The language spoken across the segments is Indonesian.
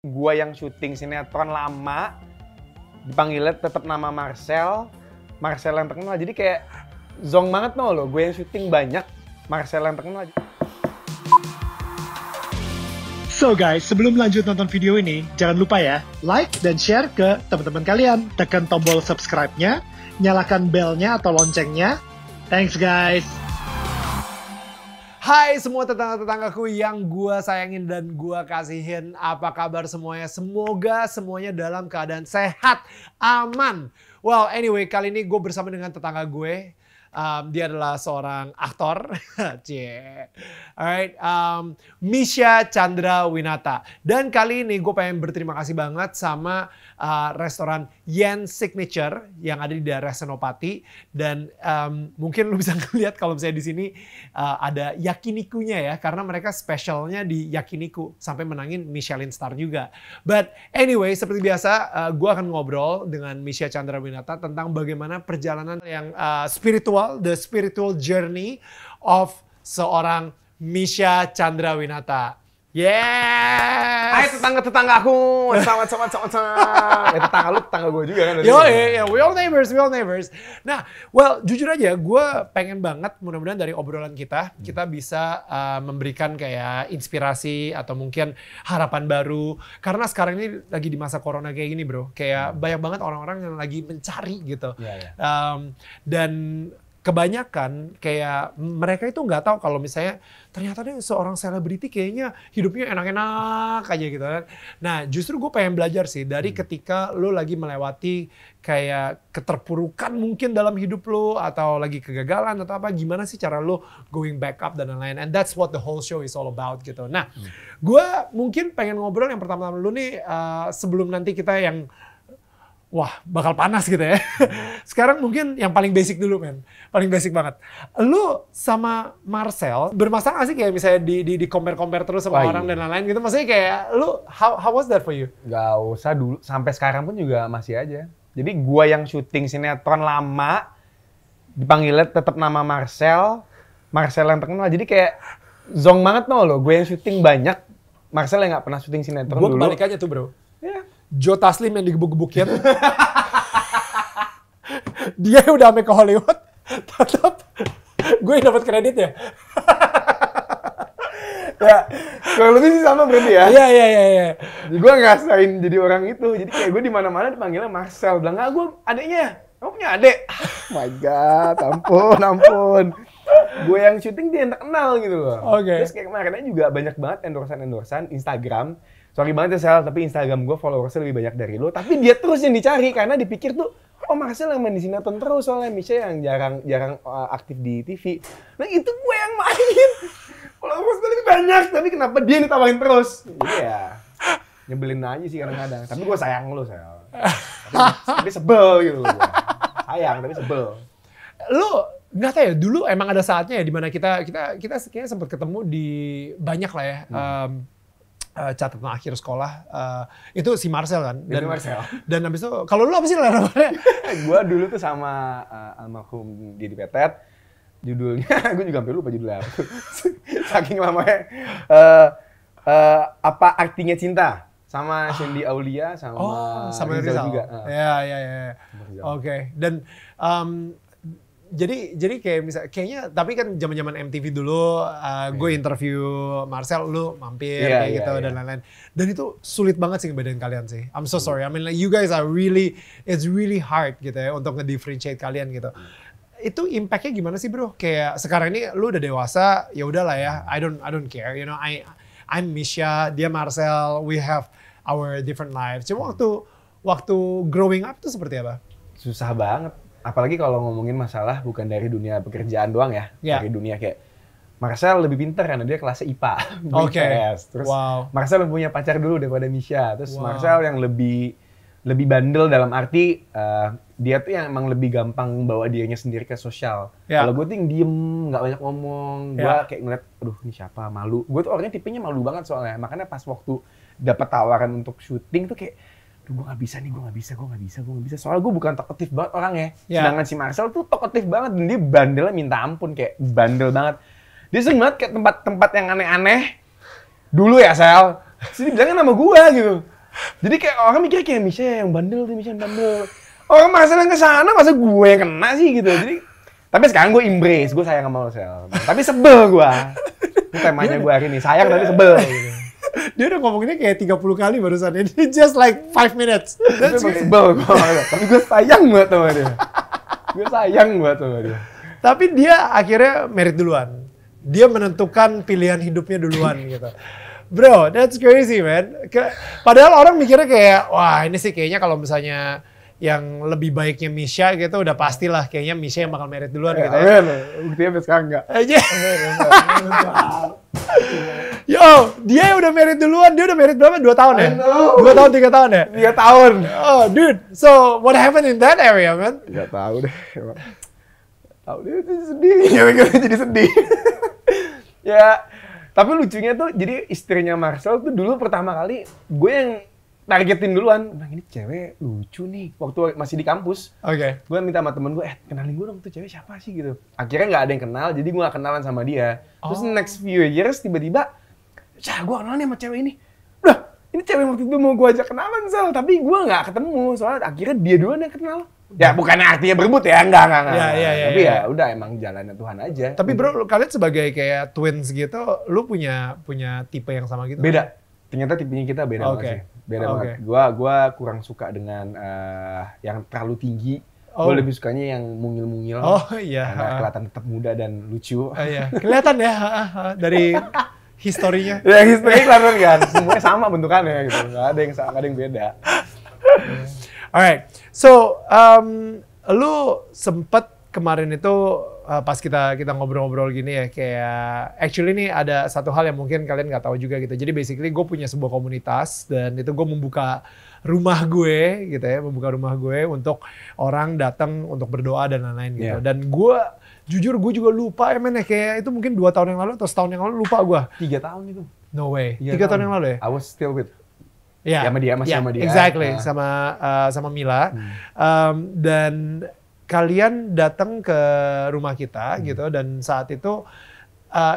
Gua yang syuting sinetron lama, dipanggilnya tetap nama Marcel yang terkenal. Jadi kayak zonk banget lo, gue yang syuting banyak, Marcel yang terkenal. So guys, sebelum lanjut nonton video ini, jangan lupa ya, like dan share ke teman-teman kalian. Tekan tombol subscribe-nya, nyalakan bell-nya atau loncengnya. Thanks guys! Hai semua tetangga-tetanggaku yang gua sayangin dan gua kasihin. Apa kabar semuanya? Semoga semuanya dalam keadaan sehat, aman. Well, anyway, kali ini gue bersama dengan tetangga gue. Dia adalah seorang aktor. Alright, Misha Chandrawinata. Dan kali ini gue pengen berterima kasih banget sama restoran Yen Signature yang ada di daerah Senopati. Dan mungkin lu bisa ngeliat kalau misalnya di sini ada yakinikunya ya, karena mereka specialnya di yakiniku sampai menangin Michelin Star juga. But anyway, seperti biasa, gue akan ngobrol dengan Misha Chandrawinata tentang bagaimana perjalanan yang spiritual, the spiritual journey of seorang Misha Chandrawinata. Yes! Hai tetangga-tetangga aku, selamat. Tetangga gue juga kan. We all neighbors. Nah, well, jujur aja, gue pengen banget, mudah-mudahan dari obrolan kita bisa memberikan kayak inspirasi atau mungkin harapan baru. Karena sekarang ini lagi di masa corona kayak gini bro, kayak banyak banget orang-orang yang lagi mencari gitu. Dan kebanyakan kayak mereka itu nggak tahu kalau misalnya ternyata dia seorang selebriti kayaknya hidupnya enak-enak aja gitu kan. Nah justru gue pengen belajar sih dari ketika lo lagi melewati kayak keterpurukan mungkin dalam hidup lo atau lagi kegagalan atau apa, gimana sih cara lo going back up dan lain-lain. And that's what the whole show is all about gitu. Nah gue mungkin pengen ngobrol yang pertama-tama lo nih sebelum nanti kita yang wah, bakal panas gitu ya. Sekarang mungkin yang paling basic dulu, men. Paling basic banget. Lu sama Marcel bermasalah gak sih kayak misalnya di compare terus sama orang dan lain-lain gitu? Maksudnya kayak lu, how was that for you? Gak usah dulu, sampai sekarang pun juga masih aja. Jadi gua yang syuting sinetron lama, dipanggilnya tetap nama Marcel yang terkenal. Jadi kayak zonk banget lo, gue yang syuting banyak, Marcel yang gak pernah syuting sinetron dulu. Gue kebalik aja tuh bro. Ya. Joe Taslim yang digebuk-gebukin. Dia udah sampai ke Hollywood, tetap gue yang dapat kredit ya. Ya, kalau lebih sih sama berarti ya. Iya. Jadi gue ngerasain jadi orang itu. Jadi kayak gue di mana-mana dipanggilnya Marcel. Bilang, "Enggak, gue adeknya." "Kamu punya adek?" Oh my god, ampun. Gue yang syuting dia yang terkenal gitu loh. Terus kayak kemarin juga banyak banget endorsan Instagram. Sorry banget ya Sel, tapi Instagram gue followersnya lebih banyak dari lo. Tapi dia terus yang dicari karena dipikir tuh, oh Marcel yang main di sinetron terus soalnya Misha yang jarang aktif di TV. Nah itu gue yang main. Followers gue lebih banyak, tapi kenapa dia yang ditawarin terus? Jadi ya nyebelin aja sih kadang-kadang. Tapi gue sayang lo Sel. Tapi sebel gitu loh. Sayang tapi sebel. Lo nggak tahu ya, dulu emang ada saatnya ya dimana kita kayaknya sempat ketemu di banyak lah ya. Catatan akhir sekolah itu si Marcel kan. Dan habis itu kalau lu apa sih namanya? Gue dulu tuh sama almarhum Didi Petet, judulnya gue juga hampir lupa judulnya apa. Saking lamanya. Apa artinya cinta sama Shandy Aulia sama Rizal juga. Ya. Oke. Dan jadi kayak kayaknya tapi kan zaman-zaman MTV dulu gue interview Marcel, lu mampir kayak gitu dan lain-lain. Dan itu sulit banget sih ngebedain kalian sih. I'm so sorry. I mean like, you guys are it's really hard gitu ya untuk nge-differentiate kalian gitu. Itu impact-nya gimana sih bro? Kayak sekarang ini lu udah dewasa, ya udahlah ya. I don't care. You know, I'm Misha, dia Marcel, we have our different lives. Cuma waktu growing up tuh seperti apa? Susah banget. Apalagi kalau ngomongin masalah bukan dari dunia pekerjaan doang ya. Dari dunia kayak Marcel lebih pintar karena dia kelasnya IPA. Terus Marcel punya pacar dulu daripada Misha. Terus Marcel yang lebih bandel dalam arti dia tuh yang emang lebih gampang bawa dirinya sendiri ke sosial. Kalau gue tuh yang diem, nggak banyak ngomong. Gue kayak ngeliat, aduh ini siapa, malu. Gue tuh orangnya tipenya malu banget soalnya. Makanya pas waktu dapat tawaran untuk syuting tuh kayak, gue gak bisa. Soalnya gue bukan talkative banget orangnya. Sedangkan si Marcel tuh talkative banget. Dan dia bandelnya minta ampun. Kayak bandel banget. Dia sering banget kayak tempat-tempat yang aneh-aneh. Dulu ya Sel. Sini bilangnya nama gua gitu. Jadi kayak orang mikir kayak Misha yang bandel tuh, Misha yang bandel. Orang Marcel yang kesana, masa gue yang kena sih gitu. Jadi, tapi sekarang gue embrace, gue sayang sama Marcel. Tapi sebel gue. Ini temanya gue hari ini, sayang tapi sebel. Gitu. Dia udah ngomonginnya kayak 30 kali barusan. Ini just like 5 minutes. Tapi sebel gue. Tapi gue sayang banget sama dia. Gue sayang banget sama dia. Tapi dia akhirnya merit duluan. Dia menentukan pilihan hidupnya duluan gitu. Bro, that's crazy man. Padahal orang mikirnya kayak, wah ini sih kayaknya kalau misalnya yang lebih baiknya Misha gitu udah pastilah kayaknya Misha yang bakal merit duluan gitu ya. Buktinya sampai sekarang enggak. Yo, dia udah merit duluan. Dia udah merit berapa? 2 tahun ya? 2 tahun, 3 tahun ya? 3 tahun. Oh, dude. So, what happened in that area, man? Gak tahu deh. Tahu deh, itu sedih. Jadi sedih. Ya, tapi lucunya tuh, jadi istrinya Marcel tuh dulu pertama kali gue yang targetin duluan. Nah, ini cewek lucu nih. Waktu masih di kampus. Oke. Gue minta sama temen gue, kenalin gue dong tuh cewek siapa sih gitu. Akhirnya nggak ada yang kenal, jadi gue gak kenalan sama dia. Terus next few years tiba-tiba, gue kenal nih sama cewek ini. Udah, ini cewek waktu itu mau gue ajak kenalan Sal, tapi gue nggak ketemu. Soalnya akhirnya dia duluan yang kenal. Ya bukan artinya berebut ya, enggak. Ya, Tapi ya udah emang jalannya Tuhan aja. Tapi bro, kalian sebagai kayak twins gitu, lu punya tipe yang sama gitu? Beda. Ternyata tipenya kita beda banget sih. Beda banget. Gua kurang suka dengan yang terlalu tinggi. Gue lebih sukanya yang mungil-mungil. Oh iya. Karena kelihatan tetap muda dan lucu. Iya. Kelihatan ya dari historinya. Ya historinya kelihatan kan. Semuanya sama bentukannya gitu. Nggak ada yang beda. Alright. So, lu sempet kemarin itu pas kita ngobrol-ngobrol gini ya, kayak actually nih ada satu hal yang mungkin kalian nggak tahu juga gitu. Jadi basically gue punya sebuah komunitas dan itu gue membuka rumah gue gitu ya, membuka rumah gue untuk orang datang untuk berdoa dan lain-lain gitu. Dan gue jujur gue juga lupa ya men ya, kayak itu mungkin 2 tahun yang lalu atau setahun yang lalu, lupa gue. 3 tahun itu. No way. 3 tahun yang lalu ya? I was still with. Ya, sama dia. Exactly, sama Mila. Dan kalian datang ke rumah kita gitu, dan saat itu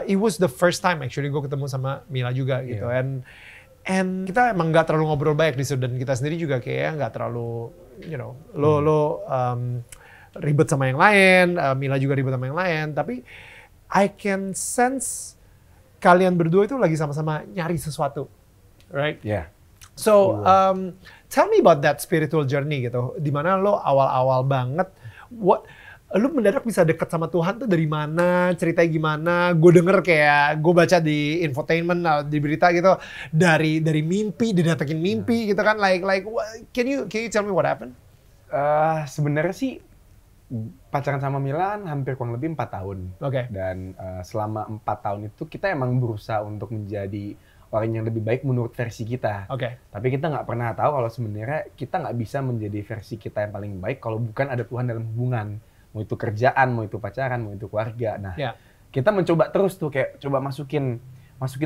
it was the first time actually gue ketemu sama Mila juga gitu. And kita emang nggak terlalu ngobrol banyak di situ, dan kita sendiri juga kayak nggak terlalu, you know, lo ribet sama yang lain, Mila juga ribet sama yang lain. Tapi I can sense kalian berdua itu lagi sama-sama nyari sesuatu, right? Yeah. So, tell me about that spiritual journey gitu. Dimana lo awal-awal banget, lo mendadak bisa deket sama Tuhan tuh dari mana? Ceritanya gimana? Gue denger kayak, gue baca di infotainment, di berita gitu, dari mimpi, didatengin mimpi gitu kan. Like, can you tell me what happened? Sebenarnya sih pacaran sama Milan hampir kurang lebih 4 tahun. Oke. Dan selama 4 tahun itu kita emang berusaha untuk menjadi orang yang lebih baik menurut versi kita. Oke. Tapi kita nggak pernah tahu kalau sebenarnya kita nggak bisa menjadi versi kita yang paling baik kalau bukan ada Tuhan dalam hubungan. Mau itu kerjaan, mau itu pacaran, mau itu keluarga. Nah, kita mencoba terus tuh kayak coba masukin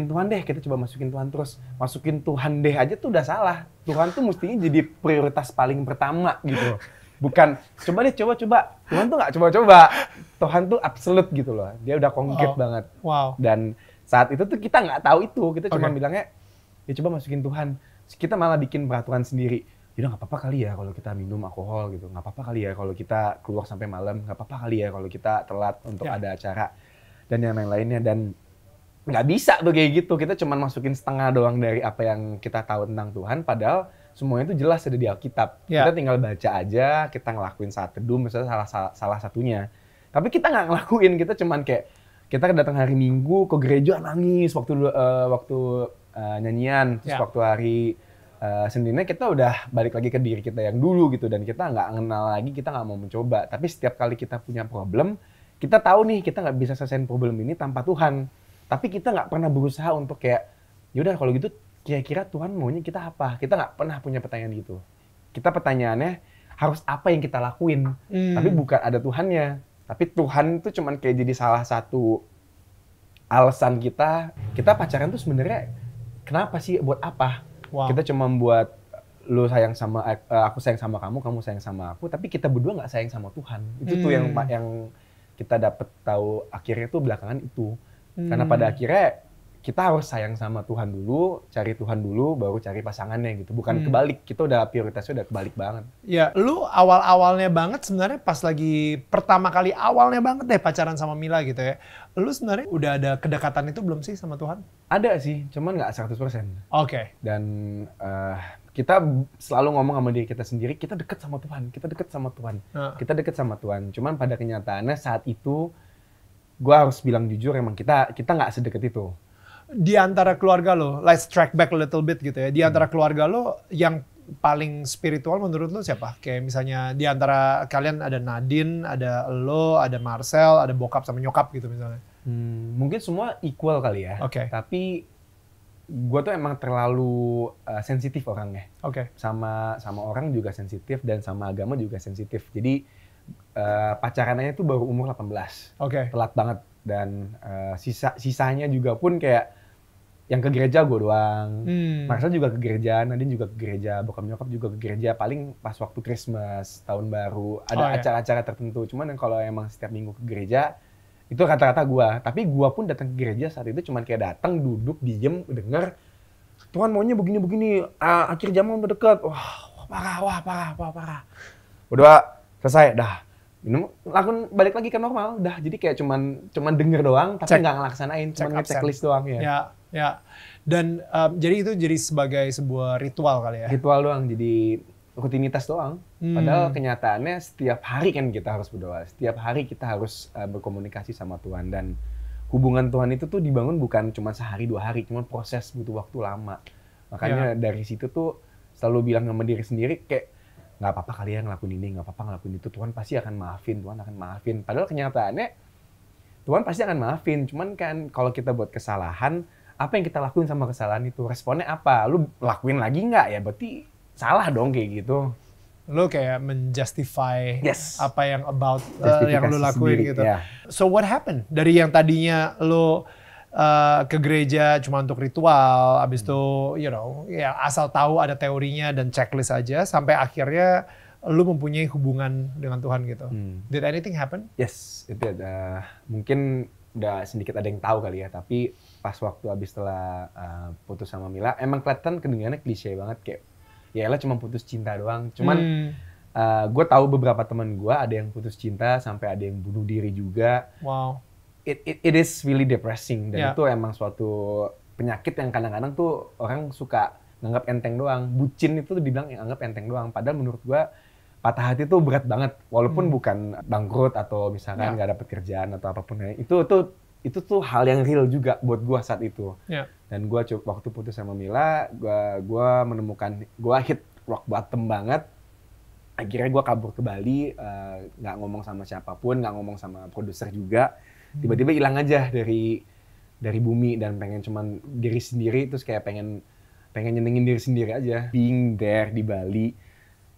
Tuhan deh, kita coba masukin Tuhan terus. Masukin Tuhan deh aja tuh udah salah. Tuhan tuh mestinya jadi prioritas paling pertama gitu. Bukan, coba deh, coba. Tuhan tuh nggak coba-coba. Tuhan tuh absolute gitu loh. Dia udah konkret banget. Wow. Dan saat itu tuh kita nggak tahu itu. Kita cuma bilangnya, ya coba masukin Tuhan. Kita malah bikin peraturan sendiri. Yaudah nggak apa-apa kali ya kalau kita minum alkohol gitu. Nggak apa-apa kali ya kalau kita keluar sampai malam. Nggak apa-apa kali ya kalau kita telat untuk ada acara. Dan yang lain-lainnya. Dan nggak bisa tuh kayak gitu. Kita cuma masukin setengah doang dari apa yang kita tahu tentang Tuhan. Padahal semuanya itu jelas ada di Alkitab. Kita tinggal baca aja, kita ngelakuin saat teduh, misalnya salah satunya. Tapi kita nggak ngelakuin, kita cuman kayak, kita datang hari Minggu ke gereja nangis waktu nyanyian, terus waktu hari Seninnya kita udah balik lagi ke diri kita yang dulu gitu, dan kita nggak kenal lagi, kita nggak mau mencoba. Tapi setiap kali kita punya problem, kita tahu nih kita nggak bisa selesaiin problem ini tanpa Tuhan. Tapi kita nggak pernah berusaha untuk kayak, yaudah kalau gitu kira-kira Tuhan maunya kita apa? Kita nggak pernah punya pertanyaan gitu. Kita pertanyaannya harus apa yang kita lakuin, tapi bukan ada Tuhannya. Tapi Tuhan itu cuman kayak jadi salah satu alasan kita pacaran tuh sebenarnya kenapa sih, buat apa? Wow. Kita cuma buat lu sayang sama aku sayang sama kamu sayang sama aku, tapi kita berdua nggak sayang sama Tuhan. Itu tuh yang kita dapet tahu akhirnya tuh belakangan itu. Karena pada akhirnya kita harus sayang sama Tuhan dulu, cari Tuhan dulu, baru cari pasangannya gitu. Bukan kebalik, kita udah prioritasnya udah kebalik banget. Ya, lu awal-awalnya banget sebenarnya pas lagi pertama kali awalnya banget deh pacaran sama Mila gitu ya. Lu sebenarnya udah ada kedekatan itu belum sih sama Tuhan? Ada sih, cuman nggak 100%. Oke. Dan kita selalu ngomong sama diri kita sendiri, kita deket sama Tuhan, kita deket sama Tuhan, kita deket sama Tuhan. Cuman pada kenyataannya saat itu, gue harus bilang jujur, emang kita nggak sedekat itu. Di antara keluarga lo, let's track back a little bit gitu ya. Di antara keluarga lo yang paling spiritual menurut lo siapa? Kayak misalnya di antara kalian ada Nadine, ada lo, ada Marcel, ada bokap sama nyokap gitu misalnya. Mungkin semua equal kali ya. Oke. Tapi gue tuh emang terlalu sensitif orangnya. Oke. Sama orang juga sensitif dan sama agama juga sensitif. Jadi pacarannya tuh baru umur 18. Oke. Telat banget. Dan sisanya juga pun kayak yang ke gereja gue doang. Marcel juga ke gereja, Nadine juga ke gereja, bokap nyokap juga ke gereja. Paling pas waktu Christmas, tahun baru, ada acara-acara tertentu. Cuman yang kalau emang setiap minggu ke gereja, itu rata-rata gue. Tapi gue pun datang ke gereja saat itu cuman kayak datang, duduk, diem, denger. Tuhan maunya begini-begini, akhir zaman udah deket. Wah, parah. Udah selesai, dah. Lakukan balik lagi ke normal, dah. Jadi kayak cuman denger doang, tapi nggak ngelaksanain, cuman checklist doang ya. Ya. Dan jadi itu jadi sebagai sebuah ritual kali ya. Ritual doang, jadi rutinitas doang. Padahal kenyataannya setiap hari kan kita harus berdoa, setiap hari kita harus berkomunikasi sama Tuhan, dan hubungan Tuhan itu tuh dibangun bukan cuma sehari 2 hari, cuma proses, butuh waktu lama. Makanya dari situ tuh selalu bilang sama diri sendiri kayak, nggak apa-apa kalian ngelakuin ini, nggak apa-apa ngelakuin itu, Tuhan pasti akan maafin, Tuhan akan maafin. Padahal kenyataannya Tuhan pasti akan maafin, cuman kan kalau kita buat kesalahan, apa yang kita lakuin sama kesalahan itu, responnya apa? Lu lakuin lagi nggak ya? Berarti salah dong kayak gitu. Lu kayak menjustify apa yang yang lu lakuin sendiri, gitu. Yeah. So what happened? Dari yang tadinya lu ke gereja cuma untuk ritual, abis itu ya asal tahu ada teorinya dan checklist aja, sampai akhirnya lu mempunyai hubungan dengan Tuhan gitu. Did anything happen? Yes, itu mungkin udah sedikit ada yang tahu kali ya, tapi pas waktu abis setelah putus sama Mila, emang kelihatan kedengarannya klise banget, kayak ya elah cuma putus cinta doang. Cuman gue tahu beberapa teman gue ada yang putus cinta sampai ada yang bunuh diri juga. Wow. It is really depressing, dan itu emang suatu penyakit yang kadang-kadang tuh orang suka nganggap enteng doang. Bucin itu tuh dibilang yang anggap enteng doang, padahal menurut gua patah hati tuh berat banget, walaupun bukan bangkrut atau misalkan nggak dapet kerjaan atau apapun ya. Itu tuh hal yang real juga buat gua saat itu. Dan gua waktu putus sama Mila, gua menemukan, gua hit rock bottom banget. Akhirnya gua kabur ke Bali, nggak ngomong sama siapapun, nggak ngomong sama produser juga. Tiba-tiba hilang aja dari bumi, dan pengen cuman diri sendiri, terus kayak pengen nyenengin diri sendiri aja. Being there di Bali,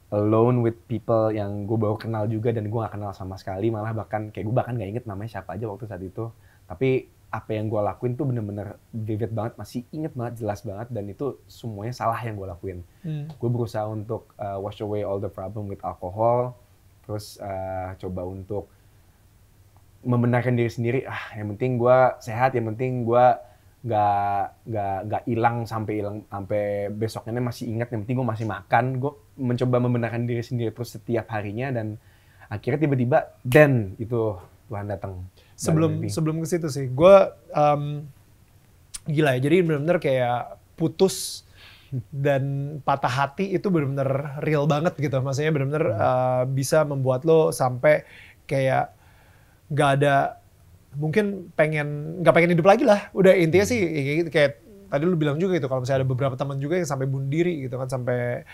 alone with people yang gue baru kenal juga dan gue gak kenal sama sekali, malah bahkan gue gak inget namanya siapa aja waktu saat itu. Tapi apa yang gue lakuin tuh bener-bener vivid banget, masih inget banget, jelas banget, dan itu semuanya salah yang gue lakuin. Gue berusaha untuk wash away all the problem with alcohol, terus coba untuk membenarkan diri sendiri, yang penting gue sehat, yang penting gue nggak hilang sampai besoknya masih ingat, yang penting gue masih makan. Gue mencoba membenarkan diri sendiri terus setiap harinya, dan akhirnya tiba-tiba itu Tuhan datang. Sebelum ke situ sih, gue gila ya, jadi benar-benar kayak putus dan patah hati itu benar-benar real banget gitu, maksudnya benar-benar bisa membuat lo sampai kayak nggak ada, mungkin nggak pengen hidup lagi lah. Udah intinya sih kayak tadi lu bilang juga gitu, kalau misalnya ada beberapa teman juga yang sampai bunuh diri gitu kan, sampai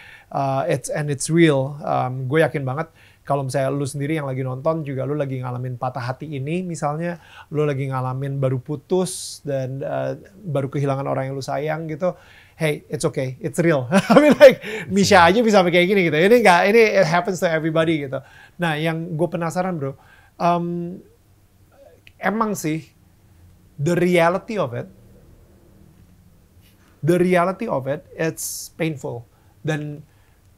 it's real. Gue yakin banget kalau misalnya lu sendiri yang lagi nonton juga, lu lagi ngalamin patah hati ini, misalnya lu lagi ngalamin baru putus dan baru kehilangan orang yang lu sayang gitu, hey, it's okay, it's real. I mean like Misha aja bisa sampai kayak gini gitu. Ini it happens to everybody gitu. Nah, yang gue penasaran bro, emang sih the reality of it, it's painful. Dan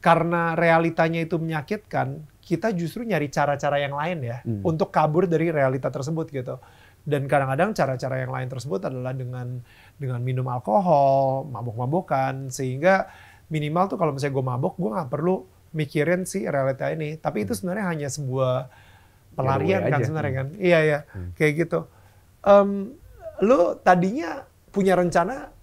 karena realitanya itu menyakitkan, kita justru nyari cara-cara yang lain ya untuk kabur dari realita tersebut gitu. Dan kadang-kadang cara-cara yang lain tersebut adalah dengan minum alkohol, mabok-mabokan, sehingga minimal tuh kalau misalnya gue mabok, gue nggak perlu mikirin si realita ini. Tapi itu sebenarnya hanya sebuah pelarian Getaway kan aja. sebenarnya kan. Iya ya, kayak gitu. Lu tadinya punya rencana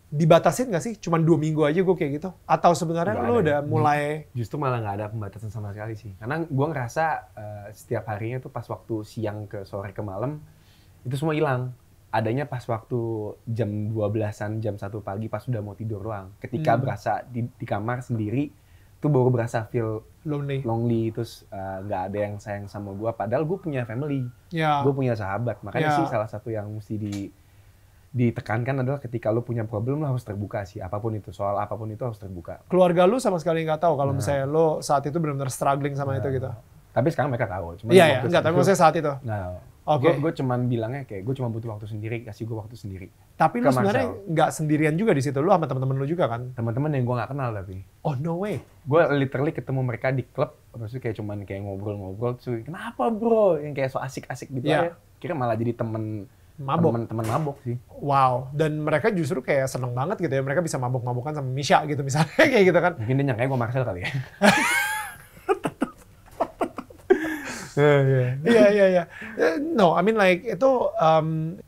dibatasin nggak sih? Cuman 2 minggu aja gue kayak gitu? Atau sebenarnya Nggak lu ada. udah mulai... Justru malah nggak ada pembatasan sama sekali sih. Karena gue ngerasa setiap harinya tuh pas waktu siang ke sore ke malam, itu semua hilang. Adanya pas waktu jam 12-an, jam 1 pagi pas udah mau tidur doang. Ketika berasa di kamar sendiri, tuh baru berasa feel lonely, terus nggak ada yang sayang sama gue. Padahal gue punya family, gue punya sahabat. Makanya sih salah satu yang mesti ditekankan adalah ketika lo punya problem lo harus terbuka sih. Apapun itu, soal apapun itu harus terbuka. Keluarga lu sama sekali nggak tahu kalau misalnya lo saat itu benar-benar struggling sama itu gitu. Tapi sekarang mereka tahu. Cuman Iya, enggak, tapi maksudnya saat itu. Nah, Oke. gue cuman bilangnya kayak gue cuma butuh waktu sendiri, kasih gue waktu sendiri. Tapi lu Ke sebenarnya Marcel. nggak sendirian juga di situ. Lu sama teman-teman lu juga kan? Teman-teman yang gue nggak kenal tapi. Oh no way. Gue literally ketemu mereka di klub, terus kayak cuman kayak ngobrol-ngobrol, terus kenapa bro, yang kayak so asik-asik gitu Iya. aja. Kira malah jadi temen Mabok. temen mabok sih. Wow. Dan mereka justru kayak seneng banget gitu ya. Mereka bisa mabok-mabokan sama Misha gitu misalnya kayak gitu kan. Mungkin dia nyangka gue Marcel kali ya. Iya. No, I mean like itu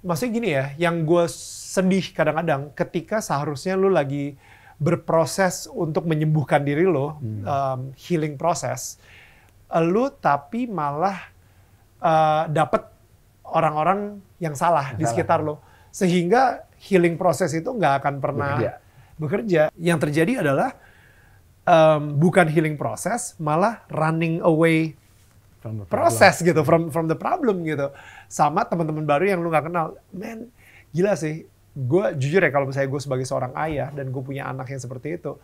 maksudnya gini ya, yang gue sedih kadang-kadang ketika seharusnya lu lagi berproses untuk menyembuhkan diri lo, healing process, lu tapi malah dapet orang-orang yang salah di sekitar lo, sehingga healing proses itu nggak akan pernah bekerja. Yang terjadi adalah bukan healing proses, malah running away proses gitu from the problem gitu, sama teman-teman baru yang lu nggak kenal. Man, gila sih. Gue jujur ya, kalau misalnya gue sebagai seorang ayah dan gue punya anak yang seperti itu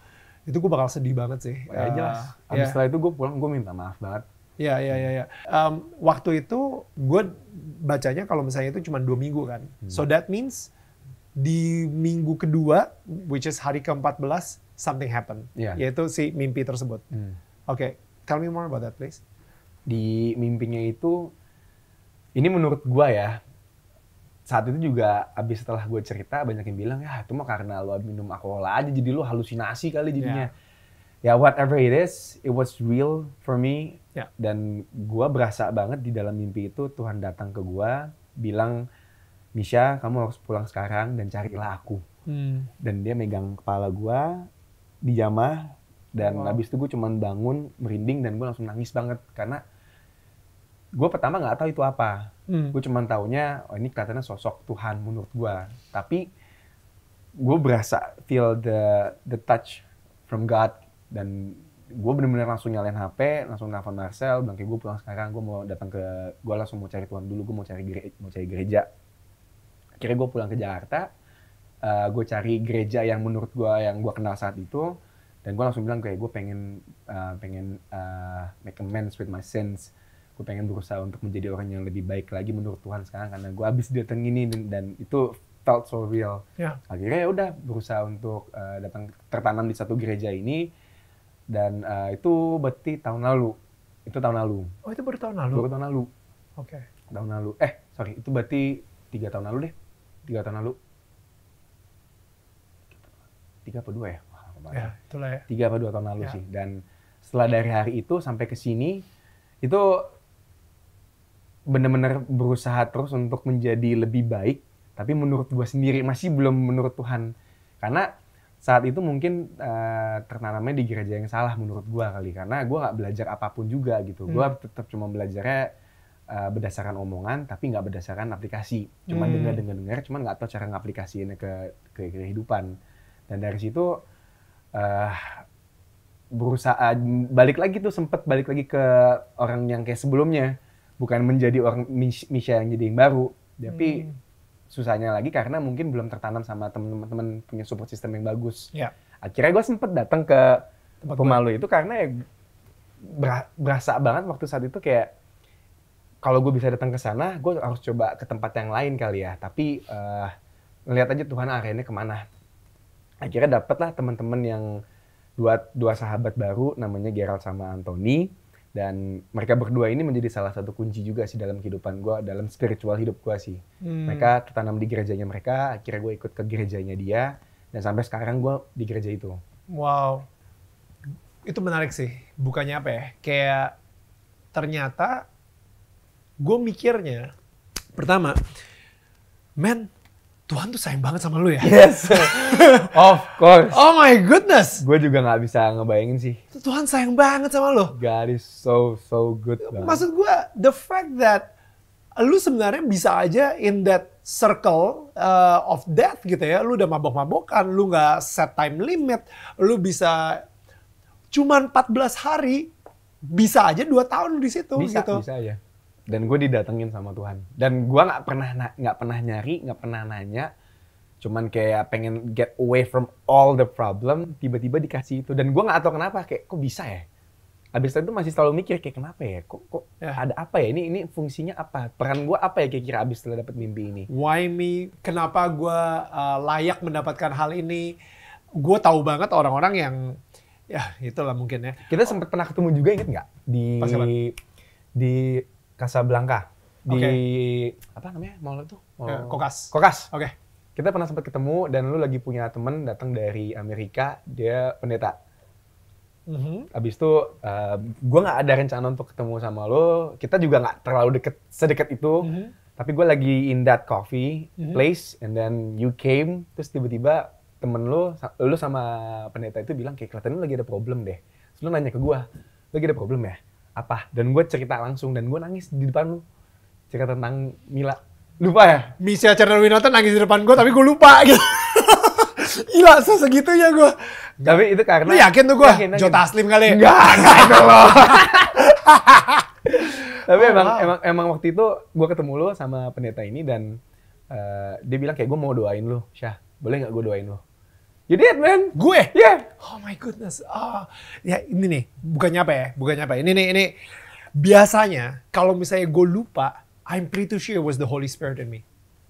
gue bakal sedih banget sih. Ya jelas. Abis setelah itu gue pulang, gue minta maaf banget. Iya. Waktu itu gue bacanya kalau misalnya itu cuma 2 minggu kan. So that means di minggu kedua, which is hari ke-14, something happened. Yaitu si mimpi tersebut. Oke, tell me more about that please. Di mimpinya itu, ini menurut gua ya, saat itu juga abis setelah gue cerita banyak yang bilang, ya itu mah karena lo minum alkohol aja jadi lo halusinasi kali jadinya. Ya whatever it is, it was real for me. Dan gua berasa banget di dalam mimpi itu Tuhan datang ke gua bilang, Misha kamu harus pulang sekarang dan carilah aku. Dan dia megang kepala gua, dijamah, dan abis itu gue cuman bangun merinding dan gue langsung nangis banget karena gue pertama nggak tahu itu apa. Gue cuma taunya, oh ini kelihatannya sosok Tuhan menurut gue. Tapi gue berasa feel the touch from God. Dan gue bener-bener langsung nyalain HP, langsung nelfon Marcel, bilang kayak gue pulang sekarang, gue langsung mau cari Tuhan dulu, gue mau cari gereja. Akhirnya gue pulang ke Jakarta, gue cari gereja yang menurut gue, yang gue kenal saat itu. Dan gue langsung bilang kayak gue pengen make amends with my sins. Gue pengen berusaha untuk menjadi orang yang lebih baik lagi menurut Tuhan sekarang karena gue habis datang ini dan itu felt so real. Akhirnya ya udah berusaha untuk datang tertanam di satu gereja ini dan itu berarti tahun lalu. Itu tahun lalu. Oh itu baru tahun lalu? Baru tahun lalu. Oke. Tahun lalu. Sorry itu berarti 3 tahun lalu deh. 3 tahun lalu. 3 apa 2 ya? Ya, itulah ya. 3 apa 2 tahun lalu sih. Dan setelah dari hari itu sampai ke sini, itu benar-benar berusaha terus untuk menjadi lebih baik. Tapi menurut gue sendiri masih belum menurut Tuhan. Karena saat itu mungkin tertanamnya di gereja yang salah menurut gue kali. Karena gue nggak belajar apapun juga gitu. Gue tetap cuma belajarnya berdasarkan omongan, tapi nggak berdasarkan aplikasi. Cuma dengar, cuman nggak tahu cara ngaplikasiinnya ke kehidupan. Dan dari situ berusaha balik lagi tuh, sempet balik lagi ke orang yang kayak sebelumnya, bukan menjadi orang Misha yang jadi yang baru, tapi susahnya lagi karena mungkin belum tertanam sama teman-teman punya support system yang bagus. Akhirnya gue sempet datang ke Pemalu itu karena ya berasa banget waktu saat itu kayak kalau gue bisa datang ke sana, gue harus coba ke tempat yang lain kali ya, tapi ngeliat aja Tuhan akhirnya kemana. Akhirnya dapet lah teman-teman yang dua sahabat baru namanya Gerald sama Anthony. Dan mereka berdua ini menjadi salah satu kunci juga sih dalam kehidupan gue, dalam spiritual hidup gue sih. Mereka tertanam di gerejanya mereka, akhirnya gue ikut ke gerejanya dia, dan sampai sekarang gue di gereja itu. Wow. Itu menarik sih. Bukannya apa ya, kayak ternyata gue mikirnya, pertama, man, Tuhan tuh sayang banget sama lu ya? Yes, of course. Oh my goodness. Gue juga nggak bisa ngebayangin sih. Tuhan sayang banget sama lu. God is so good. Maksud gue, the fact that lu sebenarnya bisa aja in that circle of death gitu ya. Lu udah mabok-mabokan, lu nggak set time limit, lu bisa cuman 14 hari, bisa aja 2 tahun di situ. Bisa aja. Dan gue didatengin sama Tuhan. Dan gue nggak pernah nyari, nggak pernah nanya. Cuman kayak pengen get away from all the problem, tiba-tiba dikasih itu. Dan gue nggak tahu kenapa, kayak kok bisa ya? Abis itu masih selalu mikir kayak kenapa ya? Kok ada apa ya? Ini fungsinya apa? Peran gue apa ya kira-kira abis setelah dapet mimpi ini? Why me? Kenapa gue layak mendapatkan hal ini? Gue tahu banget orang-orang yang, ya itulah mungkin ya. Kita sempat pernah ketemu juga, inget nggak? Di Casablanca. Di apa namanya? Mall itu? Kokas. Oke. Kita pernah sempat ketemu dan lu lagi punya temen datang dari Amerika, dia pendeta. Abis itu gue nggak ada rencana untuk ketemu sama lo, kita juga nggak terlalu sedekat itu, tapi gue lagi in that coffee place, and then you came, terus tiba-tiba temen lu sama pendeta itu bilang kayak kelihatannya lu lagi ada problem deh. Terus lu nanya ke gue, lagi ada problem ya? Apa? Dan gue cerita langsung, dan gue nangis di depan lu, cerita tentang Mila. Lupa ya? Misha Cernowinata nangis di depan gue, tapi gue lupa gitu. Gila, segitunya gue. Tapi itu karena... Lu yakin tuh gue? Joe Taslim kali? Enggak itu loh. Tapi emang waktu itu gue ketemu lo sama pendeta ini, dan dia bilang kayak gue mau doain lo. Syah, boleh nggak gue doain lo? You did, man. Gue? Yeah. Oh my goodness. Ya ini nih, bukannya apa ya? Ini. Biasanya, kalau misalnya gue lupa, I'm pretty sure it was the Holy Spirit in me.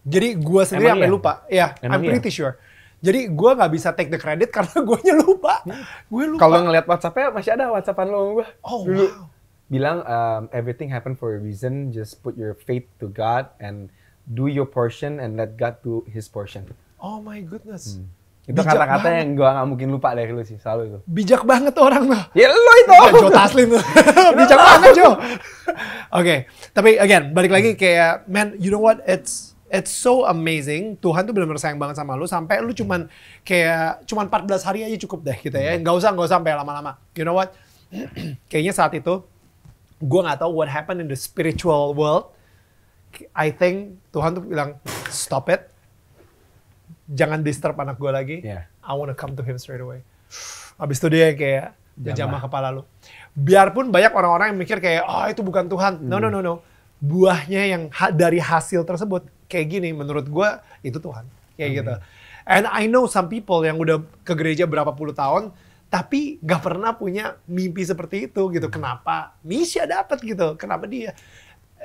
Jadi gue sendiri sampai lupa. Ya, I'm pretty sure. Jadi gue nggak bisa take the credit karena gue lupa. Gue lupa. Kalau ngeliat WhatsApp-nya, masih ada WhatsAppan lo sama gue. Oh, dulu. wow. Bilang, everything happen for a reason. Just put your faith to God and do your portion and let God do His portion. Oh my goodness. Itu kata-kata yang gue nggak mungkin lupa dari lu sih, selalu itu. Bijak banget tuh orang tuh. Ya lo itu. Joe Taslim tuh. Bijak banget, Joe. Oke, tapi again, balik lagi kayak, man, you know what? It's so amazing. Tuhan tuh benar-benar sayang banget sama lu, sampai lu cuman 14 hari aja cukup deh gitu ya. Nggak usah sampai lama-lama. You know what? Kayaknya saat itu, gue nggak tahu what happened in the spiritual world. I think Tuhan tuh bilang, stop it. Jangan disturb anak gue lagi. Yeah. I wanna come to him straight away. Abis itu dia kayak jamah kepala lu. Biarpun banyak orang-orang yang mikir kayak, itu bukan Tuhan. No. Buahnya yang dari hasil tersebut kayak gini, menurut gue itu Tuhan. Kayak gitu. And I know some people yang udah ke gereja berapa puluh tahun, tapi gak pernah punya mimpi seperti itu gitu. Kenapa Misha dapat gitu? Kenapa dia?